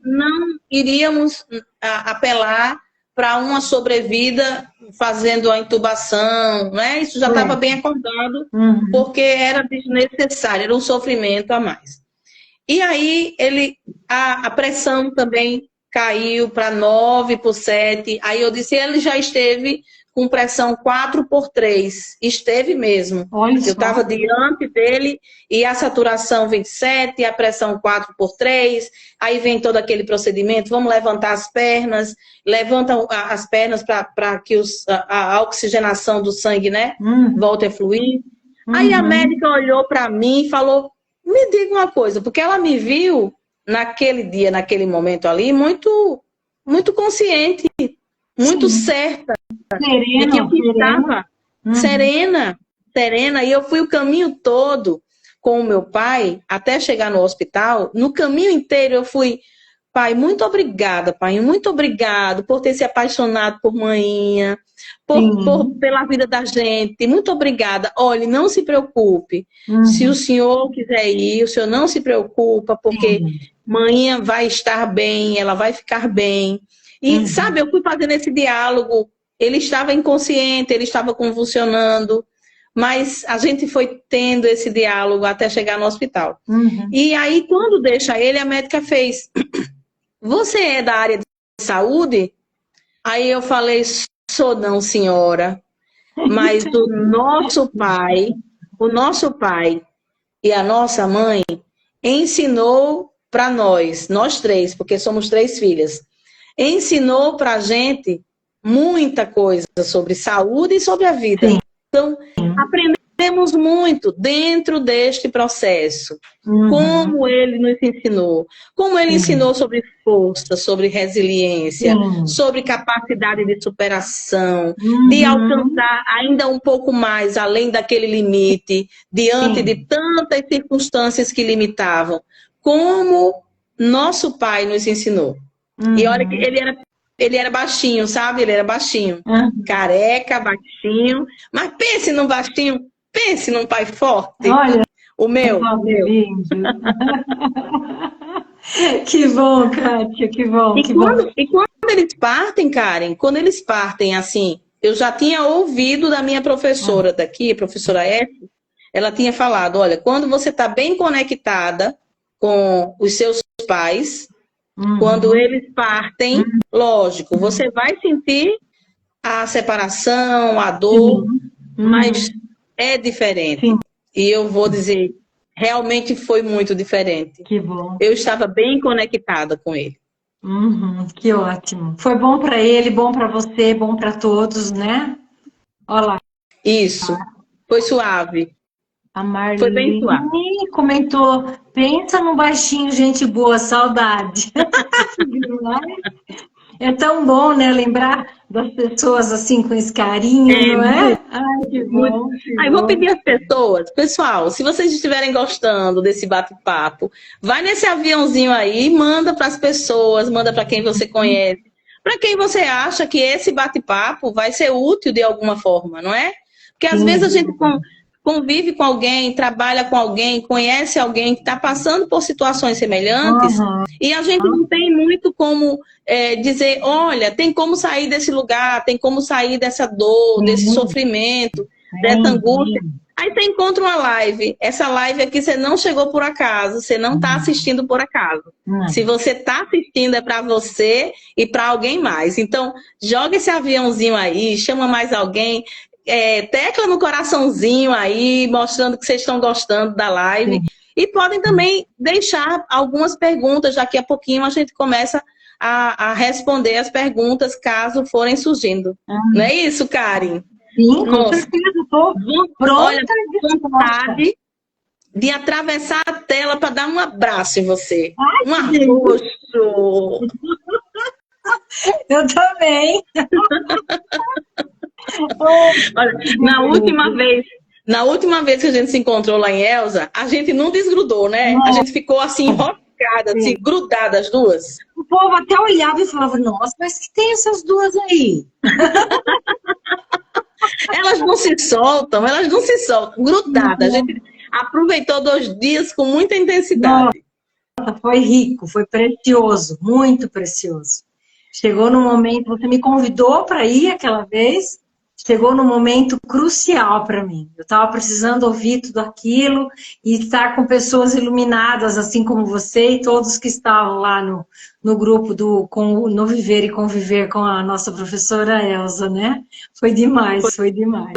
iríamos apelar para uma sobrevida fazendo a intubação, né? Isso já estava bem acordado, porque era desnecessário, era um sofrimento a mais. E aí a pressão também caiu para 9 por 7. Aí eu disse, ele já esteve com pressão 4/3. Esteve mesmo. Olha, eu estava diante dele e a saturação 27, a pressão 4/3. Aí vem todo aquele procedimento, vamos levantar as pernas, levantam as pernas para que a oxigenação do sangue, né, volte a fluir. Aí a médica olhou para mim e falou, me diga uma coisa, porque ela me viu naquele dia, naquele momento ali, muito, muito consciente, muito certa. Serena, de que eu estava serena, e eu fui o caminho todo com o meu pai até chegar no hospital. No caminho inteiro eu fui, pai, muito obrigada, pai, muito obrigado por ter se apaixonado por Maninha, pela vida da gente, muito obrigada. Olha, não se preocupe, se o senhor quiser ir, o senhor não se preocupa, porque Maninha vai estar bem, ela vai ficar bem. E sabe, eu fui fazendo esse diálogo. Ele estava inconsciente, ele estava convulsionando, mas a gente foi tendo esse diálogo até chegar no hospital. E aí, quando deixa ele, a médica fez, você é da área de saúde? Aí eu falei, sou não, senhora, mas o nosso pai e a nossa mãe ensinou para nós três, porque somos 3 filhas, ensinou para a gente muita coisa sobre saúde e sobre a vida. Então, aprendemos muito dentro deste processo. Como ele nos ensinou. Como ele ensinou sobre força, sobre resiliência, sobre capacidade de superação, de alcançar ainda um pouco mais, além daquele limite, diante de tantas circunstâncias que limitavam. Como nosso pai nos ensinou. E olha que ele era baixinho, sabe? Ele era baixinho. Careca, baixinho. Mas pense num baixinho, pense num pai forte. Olha, o meu. Que bom, Kátia, que bom. E quando eles partem, Karen, quando eles partem assim, eu já tinha ouvido da minha professora daqui, a professora F, ela tinha falado, olha, quando você está bem conectada com os seus pais, quando eles partem, lógico, você vai sentir a separação, a dor, mas é diferente. Sim. E eu vou dizer, realmente foi muito diferente. Que bom. Eu estava bem conectada com ele. Que ótimo. Foi bom para ele, bom para você, bom para todos, né? Olha lá. Isso. Foi suave. A Foi bem Marlene suave. comentou, pensa num baixinho, gente boa, saudade. É tão bom, né, lembrar das pessoas assim com esse carinho, não é? Ai, que bom, que Aí vou bom. pedir às pessoas, pessoal, se vocês estiverem gostando desse bate-papo, vai nesse aviãozinho aí e manda para as pessoas, manda para quem você conhece, para quem você acha que esse bate-papo vai ser útil de alguma forma, não é? Porque às vezes a gente convive com alguém, trabalha com alguém, conhece alguém que está passando por situações semelhantes e a gente não tem muito como dizer, olha, tem como sair desse lugar, tem como sair dessa dor, desse sofrimento, dessa angústia. Aí você encontra uma live. Essa live aqui você não chegou por acaso, você não está assistindo por acaso. Se você está assistindo é para você e para alguém mais. Então, joga esse aviãozinho aí, chama mais alguém, tecla no coraçãozinho aí, mostrando que vocês estão gostando da live. E podem também deixar algumas perguntas, daqui a pouquinho a gente começa a responder as perguntas caso forem surgindo. Não é isso, Karen? Sim, com certeza, estou pronta. Olha, vontade de atravessar a tela para dar um abraço em você. Ai, um arroxo. Eu também. Olha, na última vez que a gente se encontrou lá em Elza, a gente não desgrudou, né? A gente ficou assim, enroscada, assim, grudada as duas. O povo até olhava e falava, nossa, mas que tem essas duas aí? Elas não se soltam, grudadas. A gente aproveitou 2 dias com muita intensidade. Nossa, foi rico, foi precioso, muito precioso. Chegou no momento, você me convidou para ir aquela vez, chegou no momento crucial para mim. Eu estava precisando ouvir tudo aquilo e estar com pessoas iluminadas, assim como você e todos que estavam lá no grupo no Viver e Conviver com a nossa professora Elza, né? Foi demais, foi demais.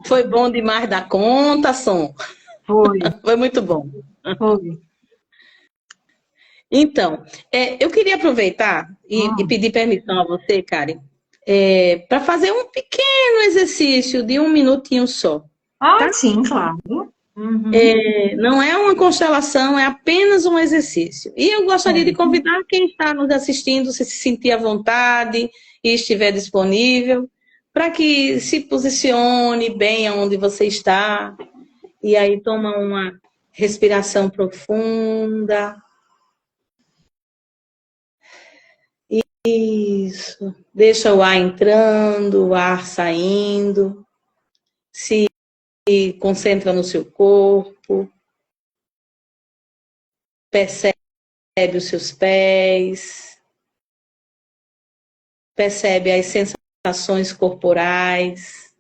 Foi bom demais da conta, Som. Foi muito bom. Foi. Então, eu queria aproveitar e pedir permissão a você, Karen, para fazer um pequeno exercício de 1 minutinho só. Tá? Sim, claro. Não é uma constelação, é apenas um exercício. E eu gostaria de convidar quem está nos assistindo, se sentir à vontade e estiver disponível, para que se posicione bem onde você está. E aí toma uma respiração profunda. Isso. Deixa o ar entrando, o ar saindo. Se concentra no seu corpo. Percebe os seus pés. Percebe as sensações corporais.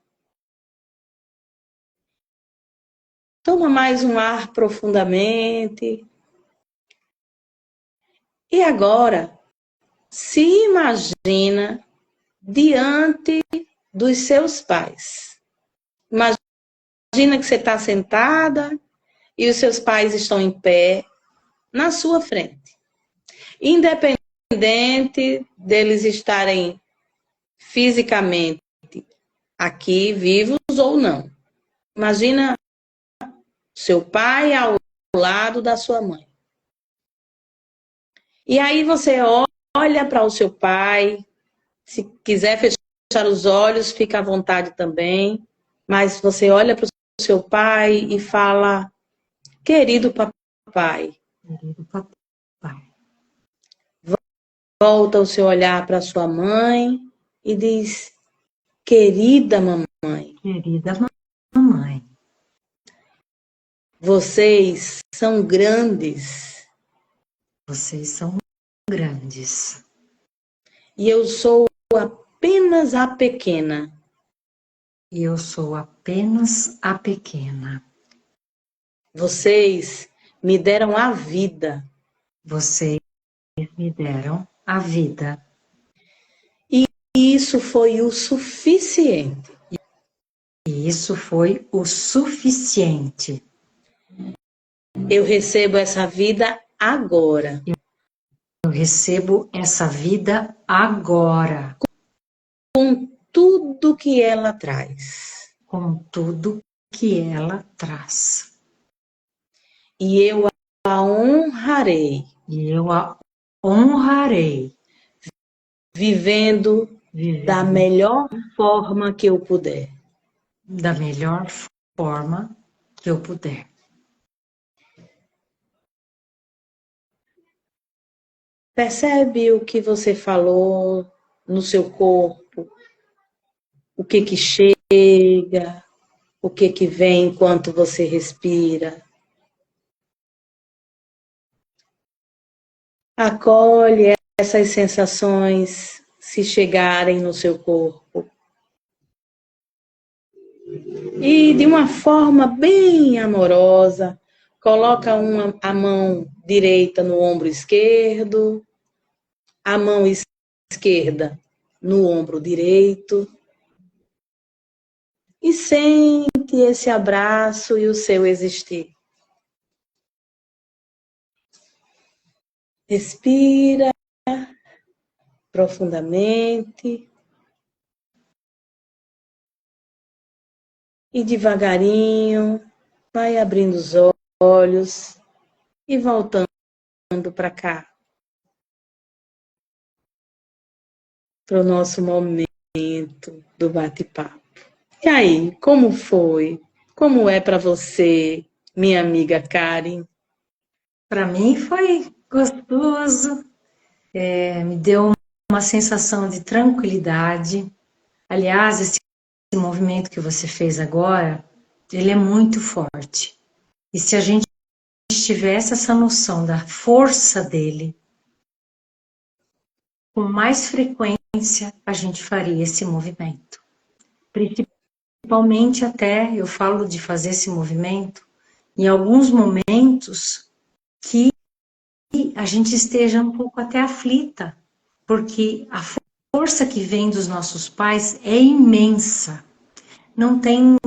Toma mais um ar profundamente. E agora, se imagina diante dos seus pais. Imagina que você está sentada e os seus pais estão em pé na sua frente. Independente deles estarem fisicamente aqui, vivos ou não. Imagina seu pai ao lado da sua mãe. E aí você olha para o seu pai, se quiser fechar os olhos, fica à vontade também, mas você olha para o seu pai e fala, querido papai. Querido papai. Volta o seu olhar para sua mãe e diz, querida mamãe. Querida mamãe. Vocês são grandes. Vocês são grandes. E eu sou apenas a pequena. e eu sou apenas a pequena. Vocês me deram a vida. Vocês me deram a vida. E isso foi o suficiente. E isso foi o suficiente. Eu recebo essa vida agora. Eu recebo essa vida agora. Com tudo que ela traz. Com tudo que ela traz. E eu a honrarei. E eu a honrarei. Vivendo da melhor forma que eu puder. Da melhor forma que eu puder. Percebe o que você falou no seu corpo? O que chega? O que vem enquanto você respira? Acolhe essas sensações se chegarem no seu corpo. E de uma forma bem amorosa, coloca a mão direita no ombro esquerdo, a mão esquerda no ombro direito. E sente esse abraço e o seu existir. Respira profundamente. E devagarinho vai abrindo os olhos e voltando para cá. Para o nosso momento do bate-papo. E aí, como foi? Como é para você, minha amiga Karen? Para mim foi gostoso, me deu uma sensação de tranquilidade. Aliás, esse movimento que você fez agora, ele é muito forte. E se a gente tivesse essa noção da força dele, com mais frequência a gente faria esse movimento. Principalmente até, eu falo de fazer esse movimento, em alguns momentos que a gente esteja um pouco até aflita, porque a força que vem dos nossos pais é imensa, não tem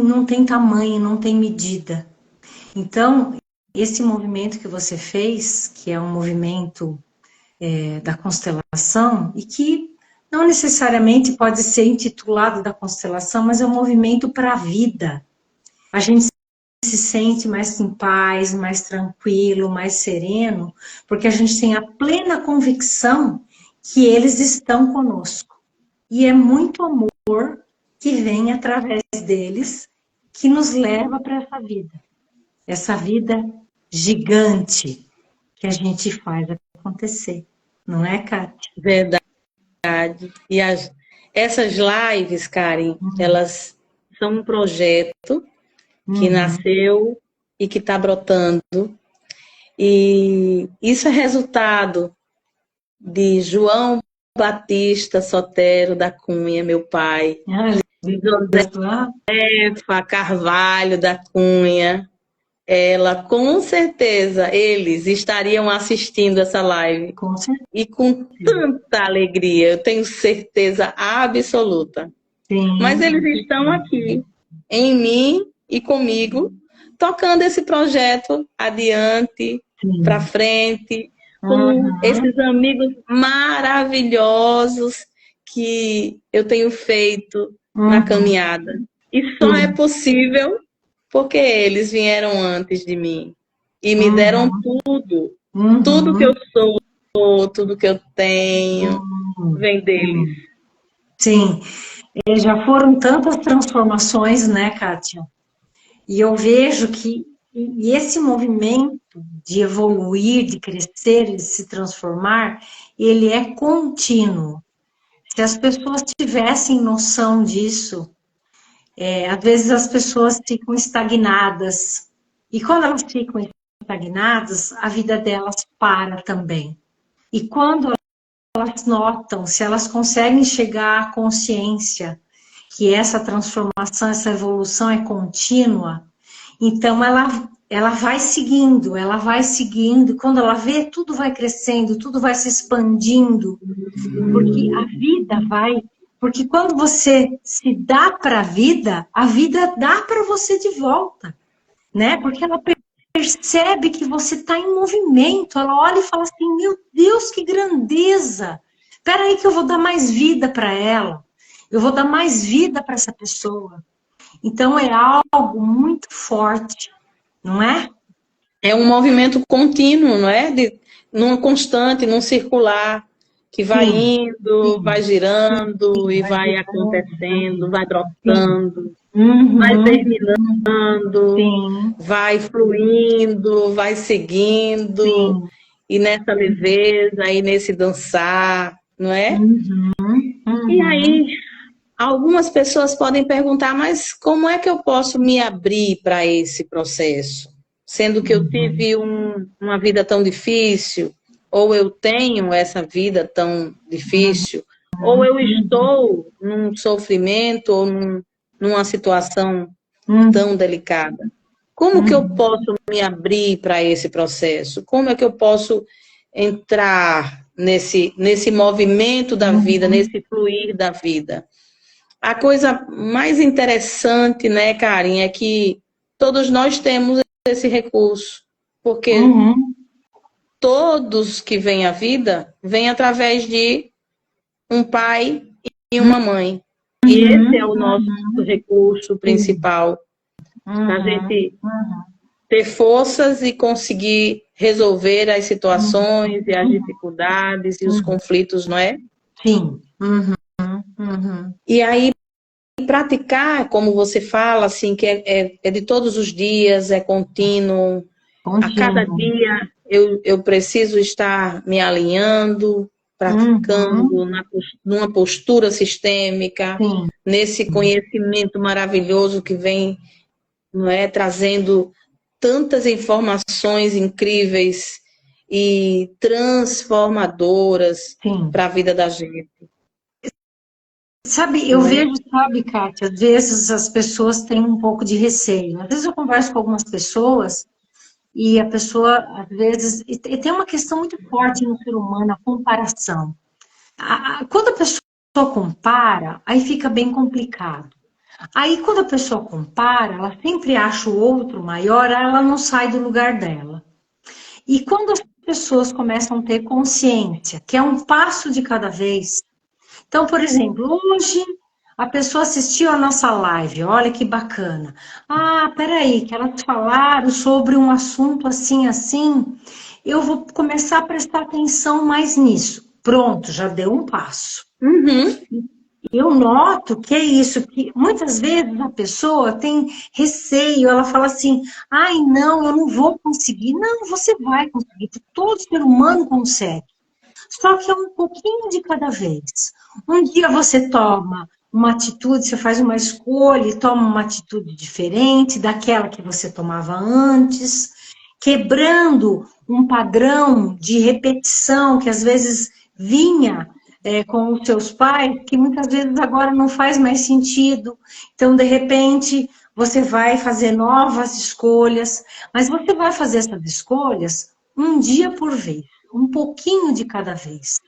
tamanho, não tem medida. Então, esse movimento que você fez, que é um movimento da constelação, e que não necessariamente pode ser intitulado da constelação, mas é um movimento para a vida. A gente se sente mais em paz, mais tranquilo, mais sereno, porque a gente tem a plena convicção que eles estão conosco. E é muito amor que vem através deles, que nos leva para essa vida gigante que a gente faz acontecer. Não é, Kátia? Verdade. E essas lives, Karen, elas são um projeto que nasceu e que está brotando. E isso é resultado de João Batista Sotero da Cunha, meu pai, de Josefa Carvalho da Cunha. Ela, com certeza, eles estariam assistindo essa live. Com certeza. E com tanta alegria, eu tenho certeza absoluta. Sim. Mas eles estão aqui, em mim e comigo, tocando esse projeto adiante, para frente, com esses amigos maravilhosos que eu tenho feito na caminhada. E só é possível porque eles vieram antes de mim e me deram tudo. Tudo que eu sou, tudo que eu tenho, vem deles. Sim, já foram tantas transformações, né, Kátia? E eu vejo que esse movimento de evoluir, de crescer, de se transformar, ele é contínuo. Se as pessoas tivessem noção disso, às vezes as pessoas ficam estagnadas. E quando elas ficam estagnadas, a vida delas para também. E quando elas notam, se elas conseguem chegar à consciência que essa transformação, essa evolução é contínua, então ela vai seguindo, quando ela vê, tudo vai crescendo, tudo vai se expandindo, porque a vida vai, porque quando você se dá para a vida dá para você de volta, né? Porque ela percebe que você está em movimento, ela olha e fala assim, meu Deus, que grandeza! Espera aí que eu vou dar mais vida para ela, eu vou dar mais vida para essa pessoa. Então é algo muito forte, não é? É um movimento contínuo, não é? Num constante, num circular, que vai Sim, indo, sim, vai girando sim, e vai vai girando, acontecendo, vai sim. brotando, vai Uhum, germinando, sim, vai fluindo, vai seguindo, sim. e nessa leveza, e nesse dançar, não é? Uhum, E uhum, aí, algumas pessoas podem perguntar, mas como é que eu posso me abrir para esse processo? Sendo que eu uhum, tive uma vida tão difícil, ou eu tenho essa vida tão difícil, ou eu uhum, estou num sofrimento ou numa situação uhum, tão delicada. Como que eu uhum, posso me abrir para esse processo? Como é que eu posso entrar nesse movimento da vida, uhum, nesse fluir da vida? A coisa mais interessante, né, Karen, é que todos nós temos esse recurso, porque uhum, todos que vêm à vida vêm através de um pai e uma mãe. E esse é uhum, o nosso uhum, recurso sim, principal, a uhum, gente ter forças e conseguir resolver as uhum, situações e as uhum, dificuldades e os uhum, conflitos, não é? sim, uhum, uhum, E aí praticar, como você fala, assim, que é de todos os dias, é contínuo. A cada contínuo. dia eu preciso estar me alinhando, praticando Uhum, numa postura sistêmica, sim, nesse conhecimento maravilhoso que vem, não é, trazendo tantas informações incríveis e transformadoras sim. para a vida da gente, Sabe, eu não é? vejo, sabe, Kátia, às vezes as pessoas têm um pouco de receio. Às vezes eu converso com algumas pessoas e a pessoa, às vezes, e tem uma questão muito forte no ser humano, a comparação. Quando a pessoa compara, aí fica bem complicado. Aí, quando a pessoa compara, ela sempre acha o outro maior, ela não sai do lugar dela. E quando as pessoas começam a ter consciência, que é um passo de cada vez. Então, por exemplo, hoje a pessoa assistiu a nossa live, olha que bacana. Ah, peraí, que elas falaram sobre um assunto assim, assim, eu vou começar a prestar atenção mais nisso. Pronto, já deu um passo. Uhum. Eu noto que é isso, que muitas vezes a pessoa tem receio, ela fala assim, ai não, eu não vou conseguir. Não, você vai conseguir, todo ser humano consegue. Só que é um pouquinho de cada vez. Um dia você toma uma atitude, você faz uma escolha e toma uma atitude diferente daquela que você tomava antes, quebrando um padrão de repetição que às vezes vinha com os seus pais, que muitas vezes agora não faz mais sentido. Então, de repente, você vai fazer novas escolhas, mas você vai fazer essas escolhas um dia por vez, um pouquinho de cada vez,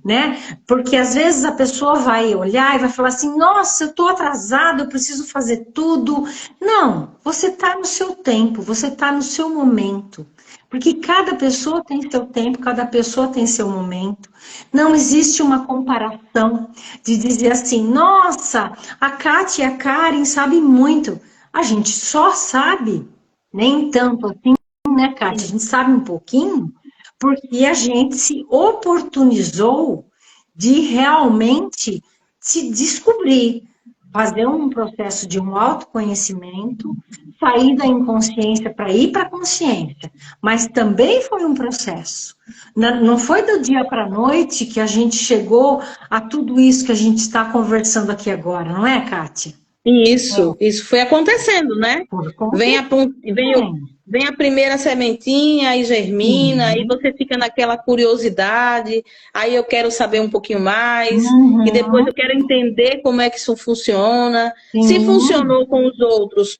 né? Porque às vezes a pessoa vai olhar e vai falar assim: nossa, eu estou atrasado, eu preciso fazer tudo. Não, você está no seu tempo, você está no seu momento. Porque cada pessoa tem seu tempo, cada pessoa tem seu momento. Não existe uma comparação de dizer assim: nossa, a Kátia e a Karen sabem muito. A gente só sabe, nem tanto assim, né, Kátia? A gente sabe um pouquinho, porque a gente se oportunizou de realmente se descobrir, fazer um processo de um autoconhecimento, sair da inconsciência para ir para a consciência. Mas também foi um processo. Não foi do dia para a noite que a gente chegou a tudo isso que a gente está conversando aqui agora, não é, Kátia? Isso foi acontecendo, né? Por Vem a, pon- vem, o- conta. vem a primeira sementinha, aí germina, aí você fica naquela curiosidade, aí eu quero saber um pouquinho mais, e depois Uhum, eu quero entender como é que isso funciona. Se sim, funcionou com os outros,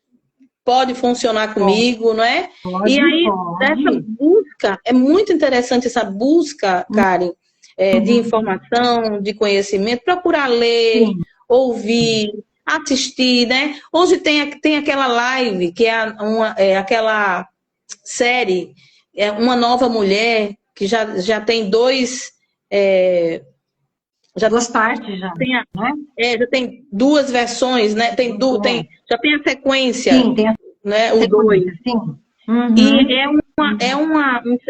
pode funcionar comigo, não é? E pode, aí, dessa pode. busca, é muito interessante essa busca, Karen, de Uhum, informação, de conhecimento, procurar ler, sim, ouvir, assistir, né? Hoje tem aquela live, que é aquela série, Uma Nova Mulher, que já tem dois. Já 2 partes já, tem, né? já tem duas versões, né? É. Já tem a sequência, Sim, tem a né? O dois. sequência, sim. E Uhum,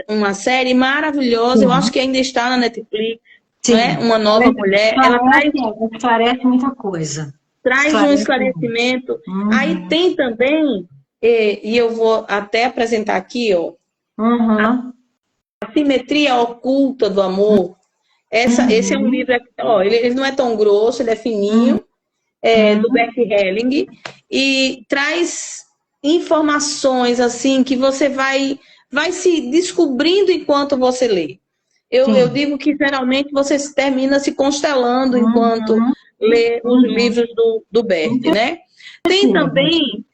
uma série maravilhosa, eu acho sim, que ainda está na Netflix, não é? sim. Uma Nova Mulher. Ela Esclarece muita coisa. traz um Esclarece muito. esclarecimento. Aí Uhum, tem também, e eu vou até apresentar aqui, ó, uhum, A Simetria Oculta do Amor. Esse é um uhum, livro, ó, ele não é tão grosso, ele é fininho, do uhum, Bert Helling, e traz informações assim que você vai se descobrindo enquanto você lê. Eu sim. digo que geralmente você termina se constelando enquanto Uhum, lê os uhum. livros do Bert, Com né? Tem certeza. também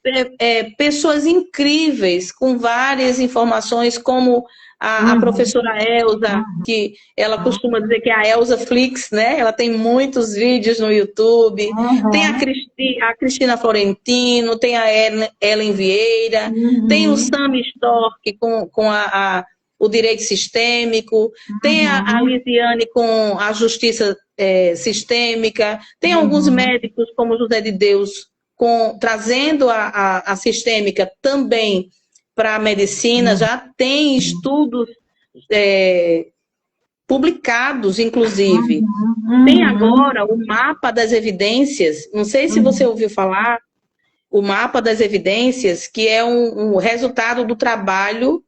pessoas incríveis com várias informações, como a Uhum, professora Elza, que ela costuma dizer que é a Elza Flix, né? Ela tem muitos vídeos no YouTube. Tem uhum, a Cristina Florentino, tem a Ellen Vieira, tem o uhum, Sam Stork com o direito sistêmico, tem a uhum, Lisiane com a justiça sistêmica, tem alguns uhum, médicos, como José de Deus, trazendo a sistêmica também para a medicina, uhum, já tem estudos é, publicados, inclusive. Tem uhum, agora o mapa das evidências, não sei se você uhum, ouviu falar, o mapa das evidências, que é um resultado do trabalho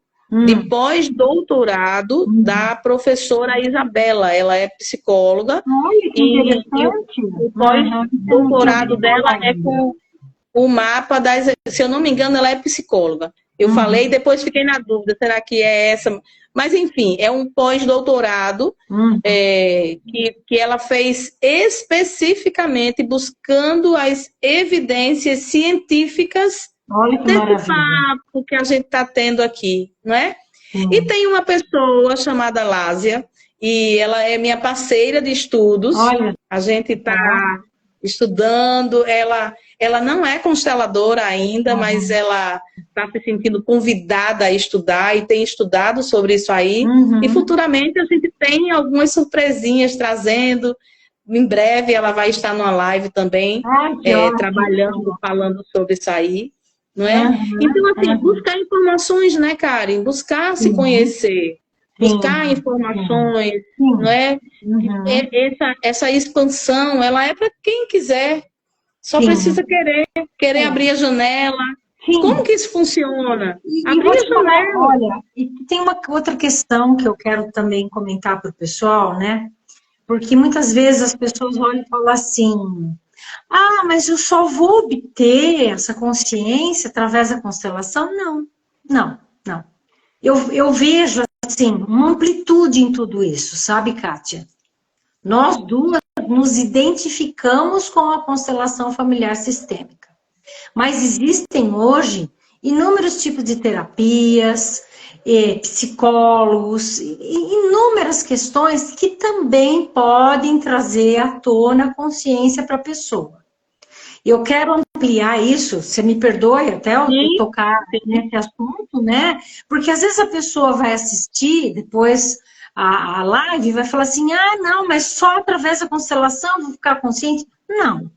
de uhum, pós-doutorado uhum. da professora Isabela. Ela é psicóloga Olha que e interessante. o Uhum. Isso eu não tinha pós-doutorado ouvido dela falar é ainda. com o mapa das. Se eu não me engano, ela é psicóloga. Eu falei, Uhum, depois fiquei na dúvida, será que é essa? Mas, enfim, é um pós-doutorado uhum. que ela fez especificamente buscando as evidências científicas Olha que desse maravilha. papo que a gente está tendo aqui, não é? E Sim. tem uma pessoa chamada Lásia, e ela é minha parceira de estudos. Olha A gente está só. estudando. Ela não é consteladora ainda, mas Uhum, ela está se sentindo convidada a estudar e tem estudado sobre isso aí. E uhum. futuramente a gente tem algumas surpresinhas trazendo. Em breve ela vai estar numa live também, Ai, que trabalhando, ótimo. falando sobre isso aí, não é? Uhum, Então, assim, uhum. buscar informações, né, Karen? Buscar se Sim, conhecer, buscar sim, sim, informações, não sim. é? Uhum, Essa expansão, ela é para quem quiser, só sim. precisa querer abrir a É, janela. Como sim. que isso funciona? E vou Abrir a te falar, janela. olha, e tem uma outra questão que eu quero também comentar para o pessoal, né? Porque muitas vezes as pessoas olham e falam assim: ah, mas eu só vou obter essa consciência através da constelação? Não, não, não. Eu vejo, assim, uma amplitude em tudo isso, sabe, Kátia? Nós duas nos identificamos com a constelação familiar sistêmica. Mas existem hoje inúmeros tipos de terapias, psicólogos, inúmeras questões que também podem trazer à tona a consciência para a pessoa. Eu quero ampliar isso, você me perdoe até eu Sim, tocar sim. nesse assunto, né? Porque às vezes a pessoa vai assistir depois a live e vai falar assim: ah, não, mas só através da constelação eu vou ficar consciente. Não.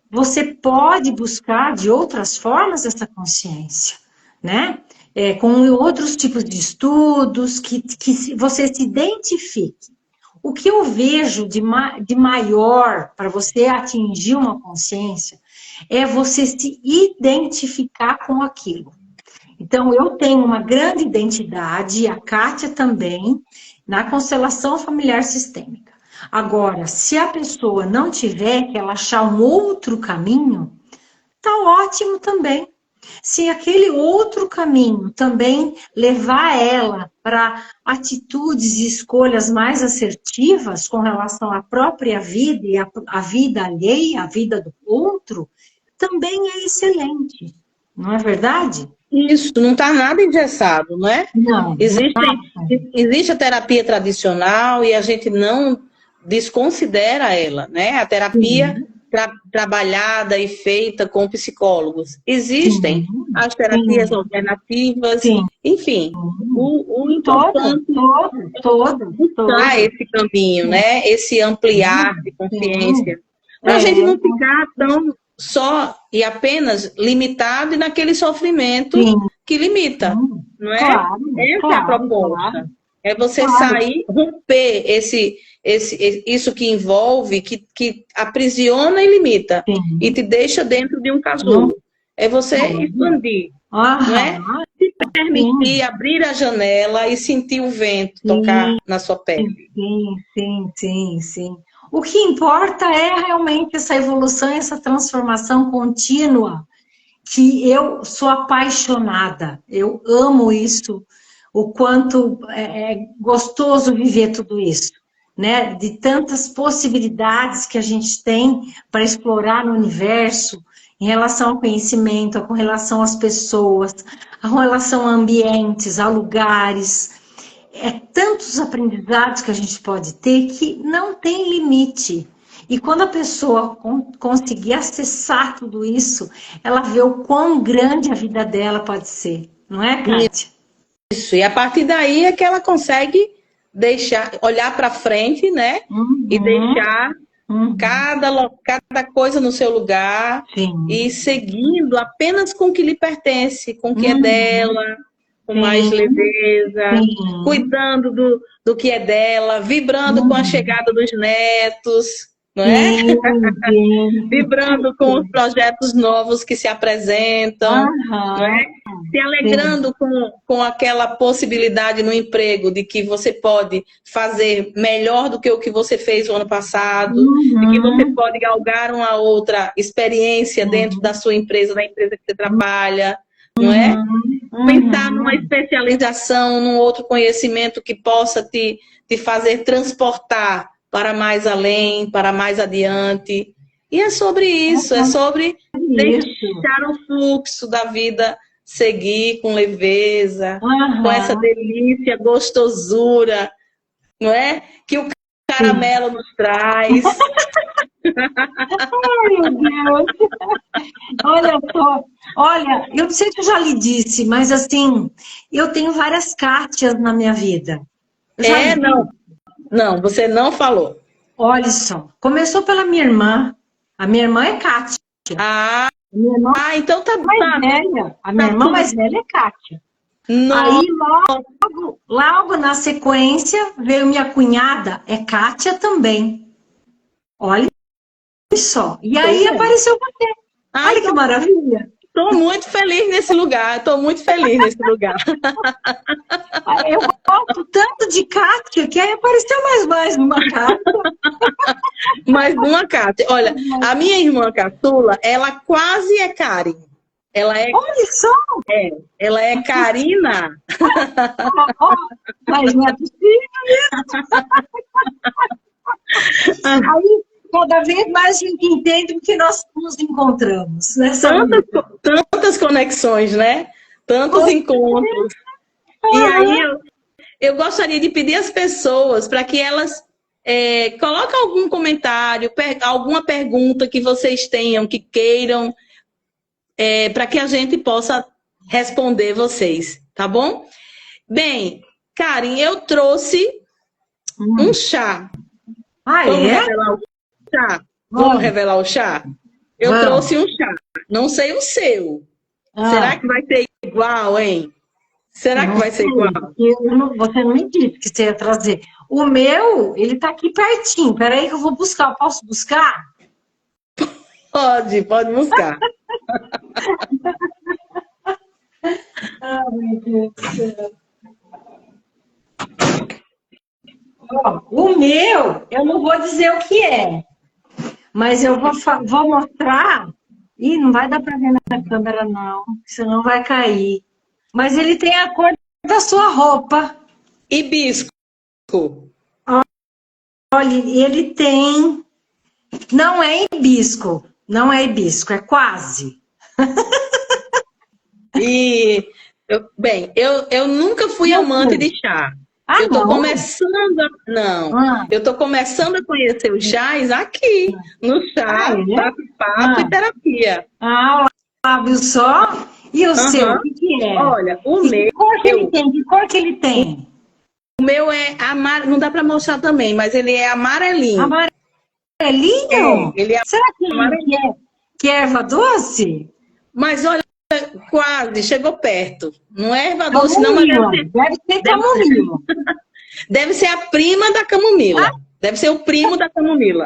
Você pode buscar de outras formas essa consciência, né? Com outros tipos de estudos, que você se identifique. O que eu vejo de maior para você atingir uma consciência é você se identificar com aquilo. Então, eu tenho uma grande identidade, a Kátia também, na constelação familiar sistêmica. Agora, se a pessoa não tiver, que ela achar um outro caminho, tá ótimo também. Se aquele outro caminho também levar ela para atitudes e escolhas mais assertivas com relação à própria vida e à vida alheia, à vida do outro, também é excelente, não é verdade? Isso, não está nada engessado, não é? Não, Existe a terapia tradicional e a gente não desconsidera ela, né? A terapia sim, trabalhada e feita com psicólogos. Existem sim, as terapias sim, alternativas, sim. enfim. O Todo, importante todo, todo, é buscar todo. esse caminho, né? Esse ampliar de Sim, consciência, para a gente é, não ficar tão só e apenas limitado e naquele sofrimento sim, que limita, não é? claro, Essa é a claro, claro, proposta. É você claro. sair, romper isso que envolve, que aprisiona e limita, e Sim, te deixa dentro de um não casulo. É você pode. expandir, não é? Aham, Se permitir sim, abrir a janela e sentir o vento sim, tocar na sua pele. sim. O que importa é realmente essa evolução, essa transformação contínua, que eu sou apaixonada, eu amo isso, o quanto é gostoso viver tudo isso, né? De tantas possibilidades que a gente tem para explorar no universo, em relação ao conhecimento, com relação às pessoas, com relação a ambientes, a lugares. É tantos aprendizados que a gente pode ter que não tem limite. E quando a pessoa conseguir acessar tudo isso, ela vê o quão grande a vida dela pode ser. Não é, Kátia? Isso. E a partir daí é que ela consegue deixar, olhar para frente, né? E Uhum, deixar uhum, cada coisa no seu lugar sim. e seguindo apenas com o que lhe pertence, com o que é Uhum, dela, com mais sim, leveza, sim. cuidando do que é dela, vibrando com a Uhum, chegada dos netos, não é? sim. Vibrando com os projetos novos que se apresentam, não Aham, é? Se sim. alegrando com aquela possibilidade no emprego de que você pode fazer melhor do que o que você fez o ano passado, de que você Uhum, pode galgar uma outra experiência dentro da sim. sua empresa, da empresa que você trabalha, não é? Uhum, Pensar numa uhum. especialização, num outro conhecimento que possa te fazer transportar para mais além, para mais adiante. E é sobre isso, é sobre Isso. deixar o fluxo da vida seguir com leveza, com essa Aham, delícia, gostosura, não é? Que o sim. caramelo nos traz. Ai, meu Deus. Olha só. Olha, eu não sei se eu já lhe disse, mas assim, eu tenho várias Cátias na minha vida. Eu já lhe É, disse. não, você não falou. Olha só. Começou pela minha irmã. A minha irmã é Kátia. Ah, A minha irmã então mais velha. A minha tá irmã tudo. mais velha é Kátia. Não, Aí, logo na sequência, veio minha cunhada, é Kátia também. Olha só. E pois aí é. apareceu você. Ai, Olha que maravilha. estou muito feliz nesse lugar, estou muito feliz nesse lugar. Eu gosto tanto de Kátia que aí apareceu mais uma Kátia. Mas uma Cátia, olha, a minha irmã caçula, ela quase é Karen. Ela é, Olha só, ela é Karina. ó, mas não é possível. Aí, cada vez mais a gente entende que nós nos encontramos nessa Tantas, vida. tantas conexões, né? Tantos encontros. E aí Aham, eu gostaria de pedir às pessoas para que elas coloquem algum comentário, alguma pergunta que vocês tenham, que queiram, para que a gente possa responder vocês, tá bom? Bem, Karen, eu trouxe um hum. chá. Ah, Vamos é? revelar o chá? Vamos Vamos, revelar o chá? Eu vamos. trouxe um chá. Não sei o seu. Será Ah, que vai ser igual, hein? Será que não vai ser igual? sei, porque você não me disse que você ia trazer. O meu, ele tá aqui pertinho. Peraí que eu vou buscar. Eu posso buscar? Pode buscar. Ah, meu Deus do céu. Ó, o meu, eu não vou dizer o que é, mas eu vou mostrar. Ih, não vai dar para ver na câmera, não, senão vai cair. Mas ele tem a cor da sua roupa. Hibisco. Olha, ele tem. Não é hibisco. Não é hibisco, é quase. E, eu nunca fui amante de chá. Ah, Eu tô não? começando não, Ah, eu tô começando a conhecer os chás aqui, no ah, chá, é? bate-papo e Ah, terapia. ah, lá, viu só? E o seu, Aham. o que que é? Olha, o E que cor que ele meu, tem? Que cor que ele tem? o meu é não dá para mostrar também, mas ele é amarelinho. Amarelinho? Ele é Será amarelinho. que é erva doce? Mas olha, quase, chegou perto. Não é erva doce não, mas Camomila. Deve ser deve, camomila. deve ser a prima da camomila. Deve ser o primo da camomila.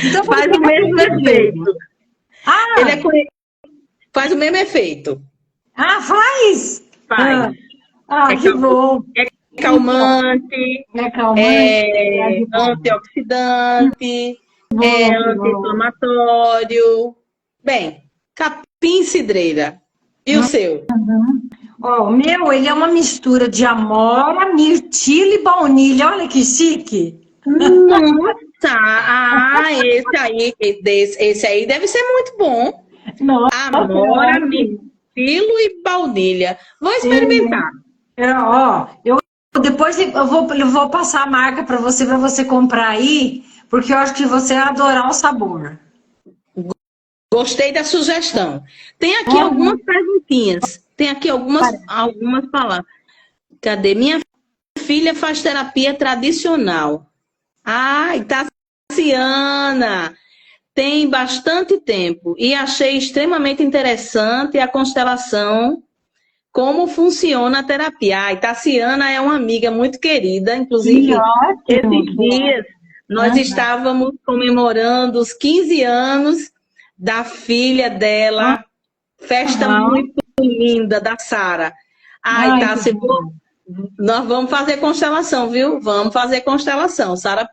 Então Faz pode o ser mesmo efeito. Ele Ah, faz o mesmo efeito. faz? Faz. Que bom. É calmante, É calmante, é de bom. antioxidante, é Bom, que bom. anti-inflamatório. Bem, capim-cidreira. E o seu? Ó, o meu, ele é uma mistura de amora, mirtilo e baunilha. Olha que chique. Nossa! Esse aí deve ser muito bom. Nossa, Amora, ótimo. mirtilo e baunilha. Vou experimentar. Eu depois eu vou passar a marca para você comprar aí, porque eu acho que você vai adorar o sabor. Gostei da sugestão. Tem aqui Uhum. algumas perguntinhas. Tem aqui algumas palavras. Cadê? Minha filha faz terapia tradicional. Ai, Tassiana! Tem bastante tempo e achei extremamente interessante a constelação, como funciona a terapia. Ai, Tassiana é uma amiga muito querida, Que inclusive, ótimo esses que dias nós é. estávamos comemorando os 15 anos da filha dela, festa Aham. muito linda da Sara. Ai, Ai, que Tassi, bom. nós vamos fazer constelação, viu? Vamos fazer constelação. Sara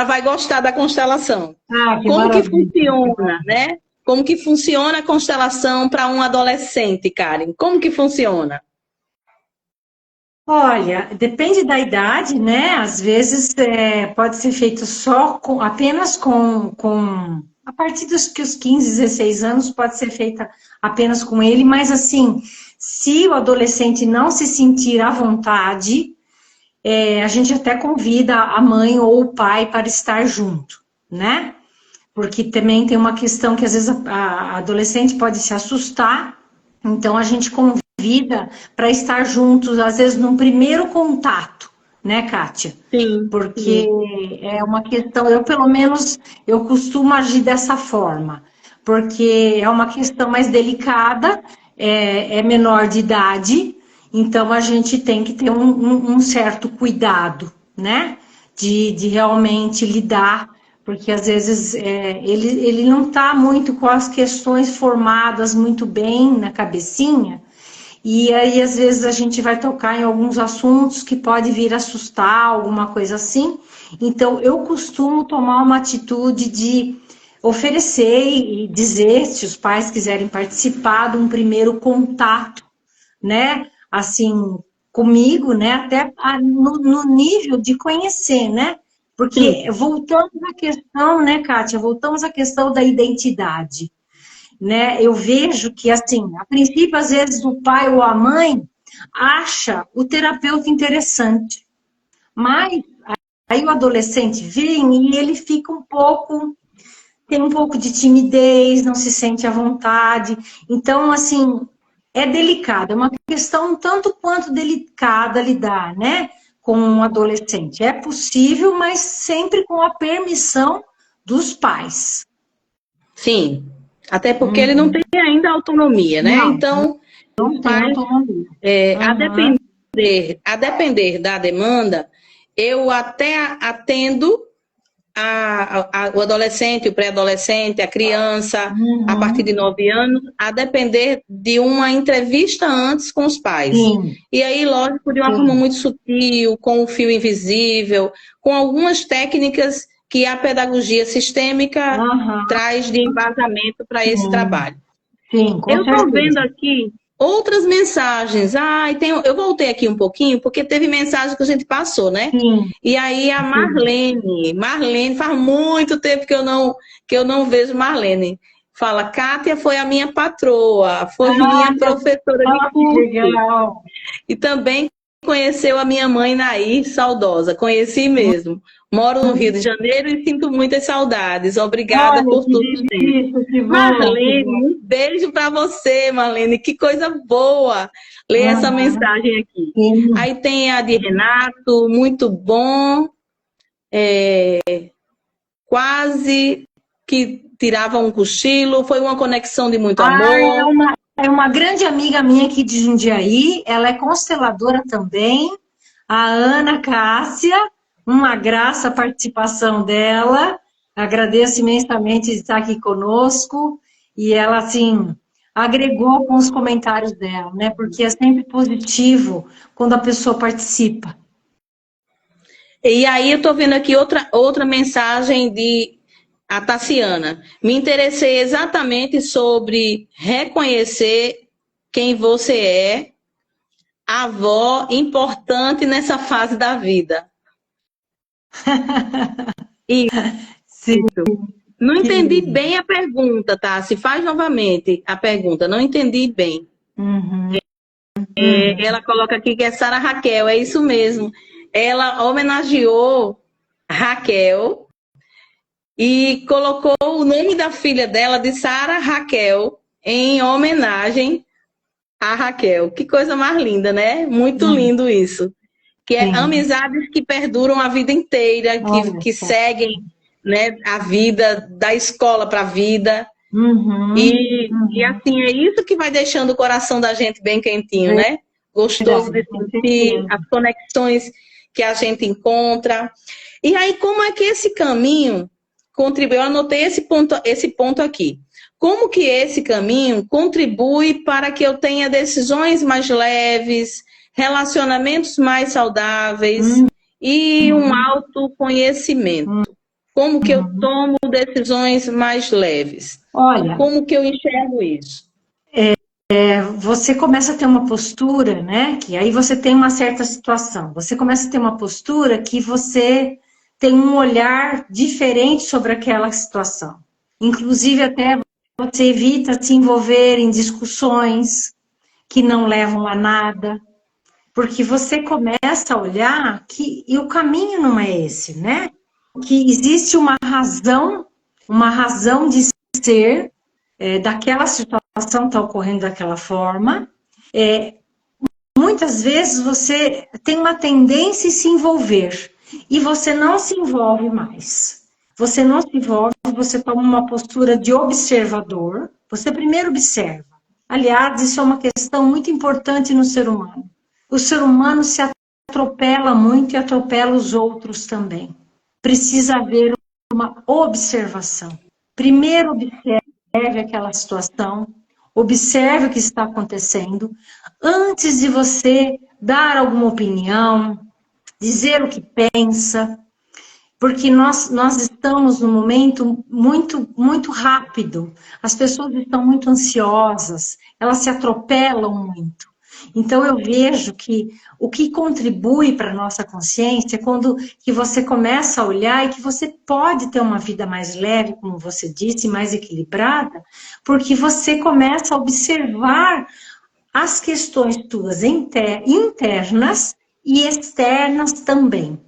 vai gostar da constelação. Que Como que maravilha. funciona, né? Como que funciona a constelação para um adolescente, Karen? Como que funciona? Olha, depende da idade, né? Às vezes pode ser feito apenas a partir dos 15, 16 anos pode ser feita apenas com ele, mas assim, se o adolescente não se sentir à vontade, a gente até convida a mãe ou o pai para estar junto, né? Porque também tem uma questão que às vezes a adolescente pode se assustar, então a gente convida para estar juntos, às vezes num primeiro contato, né, Kátia? Sim, Porque sim. é uma questão, pelo menos eu costumo agir dessa forma, porque é uma questão mais delicada, é menor de idade, então a gente tem que ter um certo cuidado, né? De realmente lidar, porque às vezes ele não está muito com as questões formadas muito bem na cabecinha, e aí às vezes a gente vai tocar em alguns assuntos que pode vir assustar, alguma coisa assim. Então eu costumo tomar uma atitude de oferecer e dizer, se os pais quiserem participar de um primeiro contato, né? Assim, comigo, né? Até no nível de conhecer, né? Sim. Porque voltamos à questão, né, Kátia? Voltamos à questão da identidade, né? Eu vejo que, assim, a princípio, às vezes, o pai ou a mãe acha o terapeuta interessante, mas aí o adolescente vem e ele fica tem um pouco de timidez, não se sente à vontade. Então, assim, é delicado, é uma questão um tanto quanto delicada lidar, né, com um adolescente. É possível, mas sempre com a permissão dos pais. Sim. Até porque ele não Uhum. tem ainda autonomia, né? Não, Então, os não tem pais, autonomia. a Uhum. depender da demanda, eu até atendo o adolescente, o pré-adolescente, a criança, a partir de Uhum. 9 anos, a depender de uma entrevista antes com os pais. Sim, E aí, lógico, de uma forma sim. muito sutil, com o fio invisível, com algumas técnicas que a pedagogia sistêmica traz de embasamento para esse trabalho. Sim, com Eu estou certeza. vendo aqui outras mensagens. Eu voltei aqui um pouquinho, porque teve mensagem que a gente passou, né? Sim. E aí a Marlene, faz muito tempo que eu não vejo Marlene. Fala, Kátia foi a minha patroa, foi minha professora de curso. Legal. E também conheceu a minha mãe Nair, saudosa. Conheci mesmo. Moro no Rio de Janeiro e sinto muitas saudades. Obrigada por tudo. Que bom, Marlene, que bom. um beijo para você, Marlene. Que coisa boa ler essa mensagem aqui. Sim. Aí tem a de Renato, muito bom. Quase que tirava um cochilo. Foi uma conexão de muito amor. É uma grande amiga minha aqui de Jundiaí. Ela é consteladora também. A Ana Cássia. Uma graça a participação dela. Agradeço imensamente de estar aqui conosco. E ela, assim, agregou com os comentários dela, né? Porque é sempre positivo quando a pessoa participa. E aí eu estou vendo aqui outra mensagem de a Tassiana. Me interessei exatamente sobre reconhecer quem você é, avó importante nessa fase da vida. Sim. Não entendi bem a pergunta, tá? Se faz novamente a pergunta. Não entendi bem. Ela coloca aqui que é Sara Raquel, é isso mesmo. Ela homenageou Raquel e colocou o nome da filha dela de Sara Raquel em homenagem a Raquel. Que coisa mais linda, né? Muito lindo isso. Que é amizades que perduram a vida inteira, que seguem, né, a vida da escola para a vida. E assim, é isso que vai deixando o coração da gente bem quentinho, né? Gostoso de sentir as conexões que a gente encontra. E aí, como é que esse caminho contribui? Eu anotei esse ponto aqui. Como que esse caminho contribui para que eu tenha decisões mais leves, relacionamentos mais saudáveis e um autoconhecimento? Como que eu tomo decisões mais leves? Olha, como que eu enxergo isso? Você começa a ter uma postura, né? Que aí você tem uma certa situação. Você começa a ter uma postura que você tem um olhar diferente sobre aquela situação. Inclusive, até você evita se envolver em discussões que não levam a nada. Porque você começa a olhar que e o caminho não é esse, né? Que existe uma razão de ser daquela situação está ocorrendo daquela forma. Muitas vezes você tem uma tendência em se envolver e você não se envolve mais. Você não se envolve, você toma uma postura de observador. Você primeiro observa. Aliás, isso é uma questão muito importante no ser humano. O ser humano se atropela muito e atropela os outros também. Precisa haver uma observação. Primeiro observe aquela situação, observe o que está acontecendo, antes de você dar alguma opinião, dizer o que pensa, porque nós estamos num momento muito rápido, as pessoas estão muito ansiosas, elas se atropelam muito. Então, eu vejo que o que contribui para a nossa consciência é quando que você começa a olhar e que você pode ter uma vida mais leve, como você disse, mais equilibrada, porque você começa a observar as questões suas internas e externas também.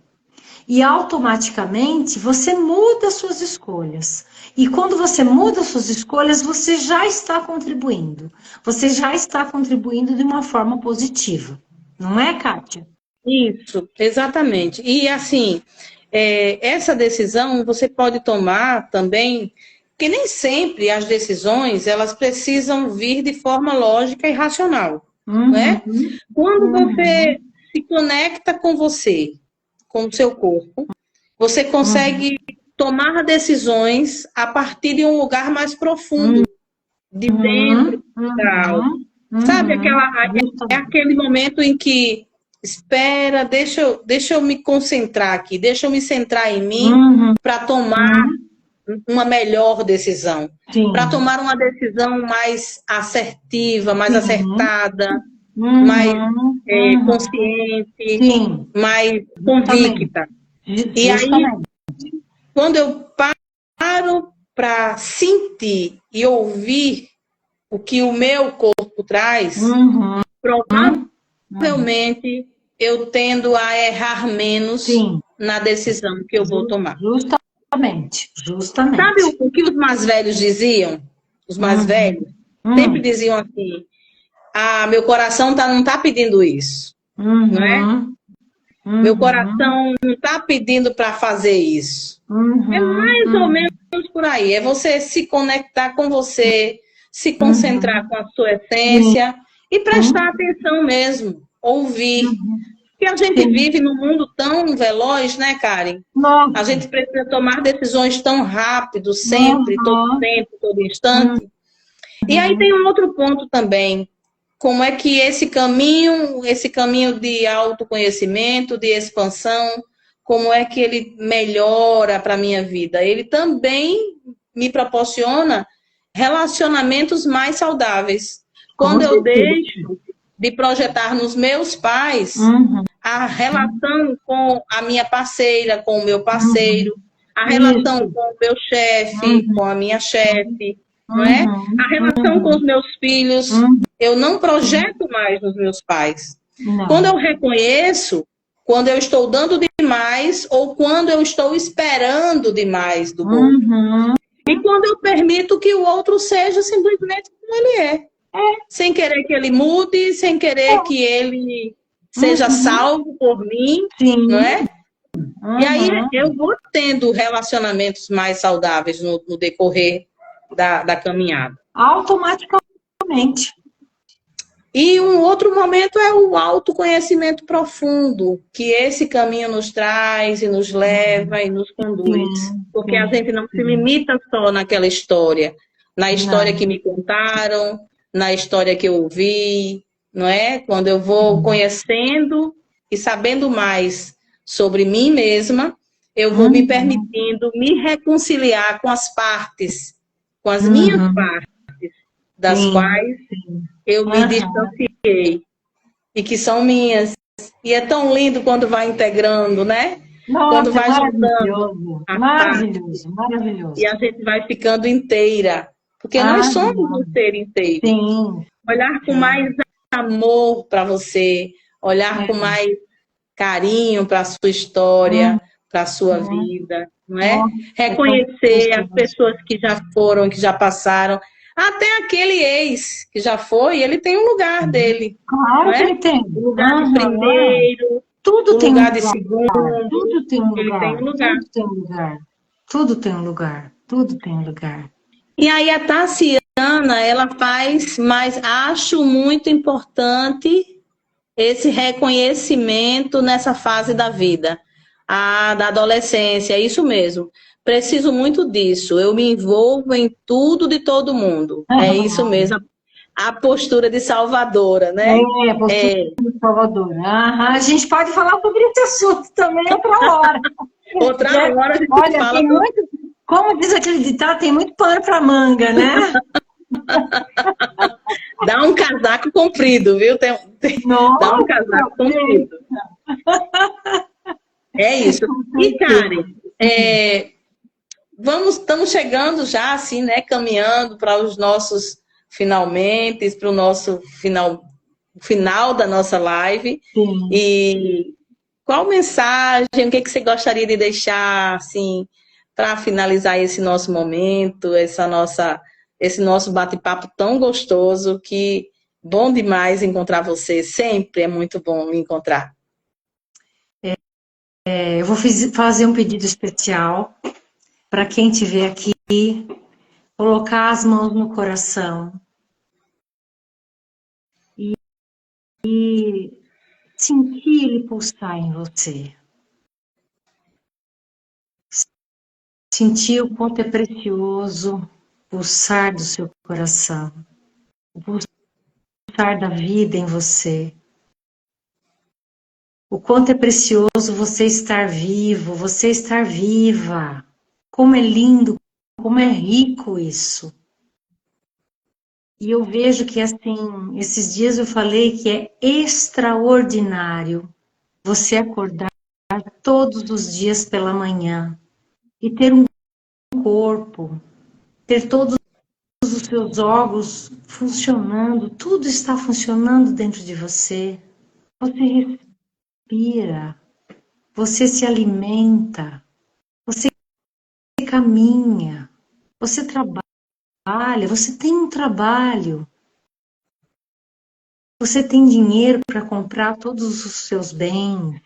E automaticamente você muda suas escolhas. E quando você muda suas escolhas, você já está contribuindo. Você já está contribuindo de uma forma positiva. Não é, Kátia? Isso, exatamente. E assim, essa decisão você pode tomar também, porque nem sempre as decisões elas precisam vir de forma lógica e racional, né? Quando você se conecta com você, com o seu corpo, você consegue tomar decisões a partir de um lugar mais profundo, de dentro da alma. Sabe, é aquele momento em que espera, deixa eu me concentrar aqui, deixa eu me centrar em mim Uhum. para tomar uma melhor decisão, para Sim. tomar uma decisão mais assertiva, mais Sim. acertada, mais Uhum. Uhum. consciente, Sim. mais Justamente. convicta. E aí, Justamente. quando eu paro para sentir e ouvir o que o meu corpo traz, Uhum. Uhum. provavelmente eu tendo a errar menos Sim. na decisão que eu vou tomar. Justamente. Sabe Justamente. o que os mais velhos diziam? Os mais Uhum. velhos sempre diziam assim: ah, meu coração não tá pedindo isso, não é? Uhum. Meu Uhum. coração não tá pedindo para fazer isso. É Uhum. mais ou Uhum. menos por aí. É você se conectar com você, se concentrar Uhum. com a sua Sim. essência e prestar atenção mesmo, ouvir. Uhum. Porque a gente Sim. vive num mundo tão veloz, né, Karen? A Nossa. gente precisa tomar decisões tão rápido, sempre, todo Uhum. tempo, todo instante. E aí tem um outro ponto também. Como é que esse caminho de autoconhecimento, de expansão, como é que ele melhora para a minha vida? Ele também me proporciona relacionamentos mais saudáveis. Com Quando eu certeza. deixo de projetar nos meus pais Uhum. a relação com a minha parceira, com o meu Uhum. parceiro, a relação Isso. com o meu chefe, Uhum. com a minha chefe, não é? A Uhum. relação com os Uhum. meus filhos, Uhum. eu não projeto mais nos meus pais. Quando Não. eu reconheço, quando eu estou dando demais ou quando eu estou esperando demais do outro. Uhum. E quando eu permito que o outro seja simplesmente como ele é, sem querer que ele mude, sem querer que ele seja Uhum. salvo por mim, não Sim. é? E aí Uhum. eu vou tendo relacionamentos mais saudáveis no decorrer da caminhada. Automaticamente. E um outro momento é o autoconhecimento profundo, que esse caminho nos traz e nos leva e nos conduz. Sim, Porque a sim, gente não se sim. limita só naquela história, na história que Não. me contaram, na história que eu ouvi, não é? Quando eu vou Sim. conhecendo e sabendo mais sobre mim mesma, eu vou me Uhum. permitindo me reconciliar com as partes, com as minhas Uhum. partes, das Sim, quais sim. eu me Aham. distanciei e que são minhas. E é tão lindo quando vai integrando, né? Quando Nossa, é vai juntando maravilhoso. as partes Maravilhoso, e maravilhoso. a gente vai ficando inteira. Porque nós Ah, somos um não. ser inteiro. Sim. Olhar com É, mais amor para você, olhar com é. mais carinho para a sua Hum, história, para a sua hum. vida, não é? Nossa, é tão Reconhecer as gostoso. pessoas que já foram, que já passaram. Até aquele ex que já foi, ele tem um lugar dele, não Claro que é? ele tem. O lugar de Aham, é. primeiro, Tudo o tem um lugar de lugar. segundo, Tudo tem um ele tem lugar. um lugar. Tudo tem um lugar. Tudo tem um lugar. Tudo tem um lugar. E aí a Tassiana, ela faz, mas acho muito importante esse reconhecimento nessa fase da vida, da adolescência, é isso mesmo. Preciso muito disso. Eu me envolvo em tudo de todo mundo. É isso mesmo. A postura de salvadora, né? É, postura É, de Salvador. Aham, a gente pode falar sobre esse assunto também outra hora. outra Né? hora a gente Olha, fala tem sobre. muito, como diz aquele ditado, tem muito pano para manga, né? Dá um casaco comprido, viu? Dá um Nossa, casaco comprido. É isso. com E, certeza. Karen, estamos chegando já, assim, né? Caminhando para os nossos finalmente, para o nosso final da nossa live. Sim. E qual mensagem, o que que você gostaria de deixar, assim, para finalizar esse nosso momento, esse nosso bate-papo tão gostoso, que bom demais encontrar você, sempre é muito bom me encontrar. Eu vou fazer um pedido especial para quem estiver aqui, colocar as mãos no coração e sentir ele pulsar em você. Sentir o quanto é precioso o pulsar do seu coração, o pulsar da vida em você. o quanto é precioso você estar vivo, você estar viva. Como é lindo, como é rico isso. E eu vejo que, assim, esses dias eu falei que é extraordinário você acordar todos os dias pela manhã e ter um corpo, ter todos os seus órgãos funcionando, tudo está funcionando dentro de você. Você respira, você se alimenta, você caminha, você trabalha, você tem um trabalho, você tem dinheiro para comprar todos os seus bens.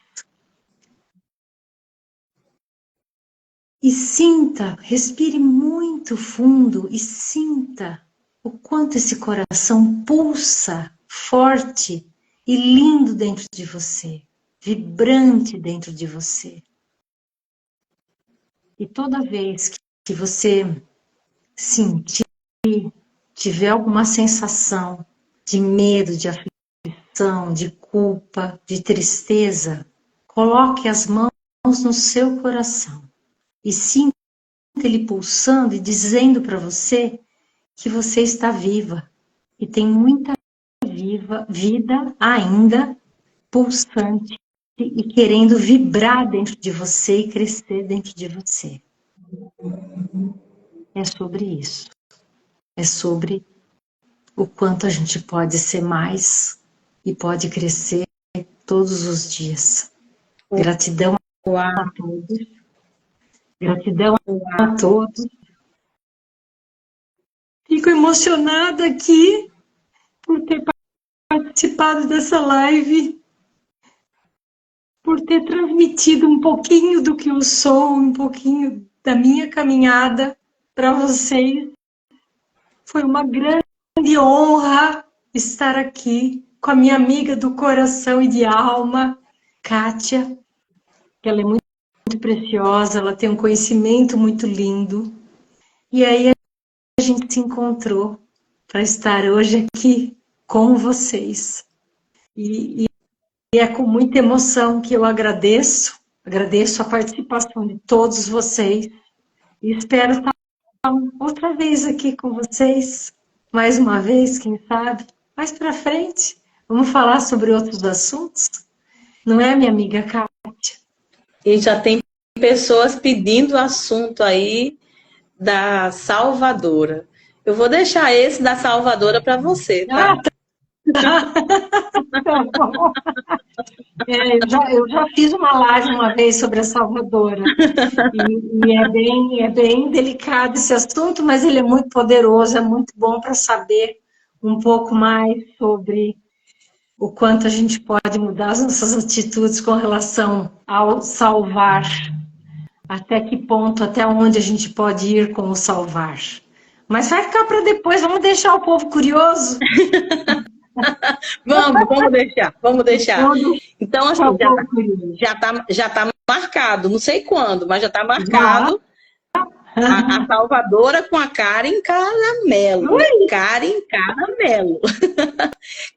E sinta, respire muito fundo e sinta o quanto esse coração pulsa forte e lindo dentro de você, vibrante dentro de você. E toda vez que você sentir, tiver alguma sensação de medo, de aflição, de culpa, de tristeza, coloque as mãos no seu coração e sinta ele pulsando e dizendo para você que você está viva e tem muita vida ainda pulsante e querendo vibrar dentro de você e crescer dentro de você. É sobre isso. É sobre o quanto a gente pode ser mais e pode crescer todos os dias. Gratidão a todos. Gratidão a todos. Fico emocionada aqui por ter participado dessa live, por ter transmitido um pouquinho do que eu sou, um pouquinho da minha caminhada para vocês. Foi uma grande honra estar aqui com a minha amiga do coração e de alma, Kátia, que ela é muito preciosa, ela tem um conhecimento muito lindo. E aí a gente se encontrou para estar hoje aqui com vocês. E é com muita emoção que eu agradeço a participação de todos vocês e espero estar outra vez aqui com vocês, mais uma vez, quem sabe, mais para frente. Vamos falar sobre outros assuntos, não é, minha amiga Kátia? E já tem pessoas pedindo o assunto aí da Salvadora. Eu vou deixar esse da Salvadora para você, tá? Tá bom. Eu já fiz uma live uma vez sobre a Salvadora. E é bem delicado esse assunto, mas ele é muito poderoso, é muito bom para saber um pouco mais sobre o quanto a gente pode mudar as nossas atitudes com relação ao salvar. Até que ponto, até onde a gente pode ir com o salvar. Mas vai ficar para depois, vamos deixar o povo curioso. Vamos deixar. Então, assim, já tá marcado, não sei quando, mas já tá marcado a Salvadora com a Karen Caramelo. Karen Caramelo.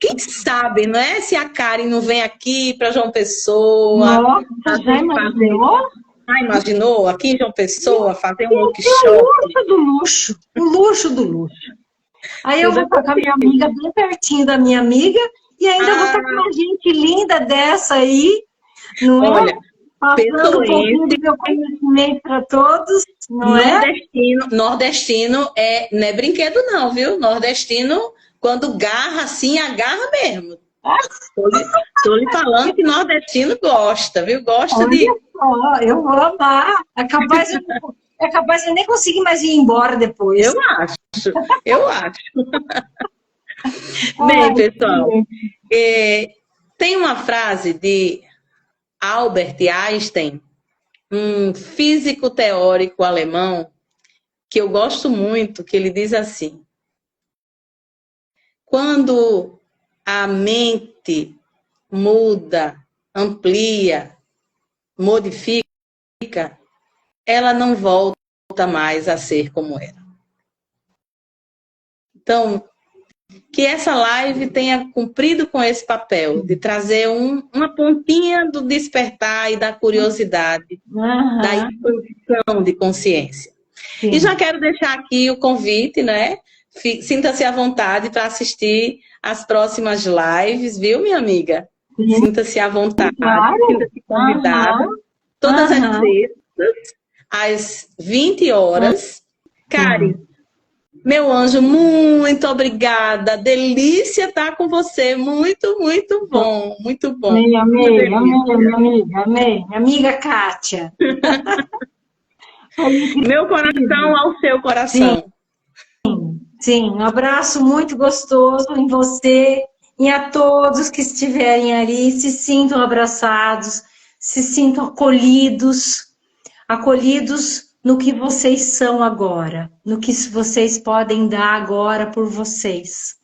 Quem sabe, não é? Se a Karen não vem aqui para João Pessoa. Nossa, já imaginou? Ah, imaginou? Aqui em João Pessoa, fazer um workshop. O luxo do luxo. Aí eu vou estar com a minha amiga bem pertinho da minha amiga e ainda vou estar com uma gente linda dessa aí, não é? Olha, passando um pouquinho do meu conhecimento para todos, não nordestino não é brinquedo não, viu? Nordestino, quando garra assim, agarra mesmo. Estou lhe falando que nordestino gosta, viu? Gosta Olha de... só, eu vou amar. É capaz de eu nem conseguir mais ir embora depois. Eu acho. Bem, pessoal, tem uma frase de Albert Einstein, um físico teórico alemão, que eu gosto muito, que ele diz assim: quando a mente muda, amplia, modifica, ela não volta mais a ser como era. Então, que essa live tenha cumprido com esse papel, de trazer uma pontinha do despertar e da curiosidade, da Aham, expansão de consciência. E já sim. quero deixar aqui o convite, né? Sinta-se à vontade para assistir às próximas lives, viu, minha amiga? Sim, Sinta-se à vontade, claro. sinta-se Aham, convidada. Todas as aham, sextas, às 20 horas. Karen, sim. meu anjo, muito obrigada. Delícia estar com você. Muito, muito bom. Muito bom. Amei, Uma amei, amei, delícia. minha amiga, amei. Minha amiga Kátia. Foi Meu coração incrível. ao seu Sim, coração. sim. Um abraço muito gostoso em você e a todos que estiverem ali. Se sintam abraçados, se sintam acolhidos, acolhidos no que vocês são agora, no que vocês podem dar agora por vocês.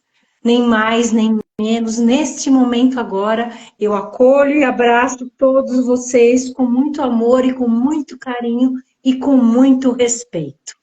Nem mais, nem menos. Neste momento agora, eu acolho e abraço todos vocês com muito amor e com muito carinho e com muito respeito.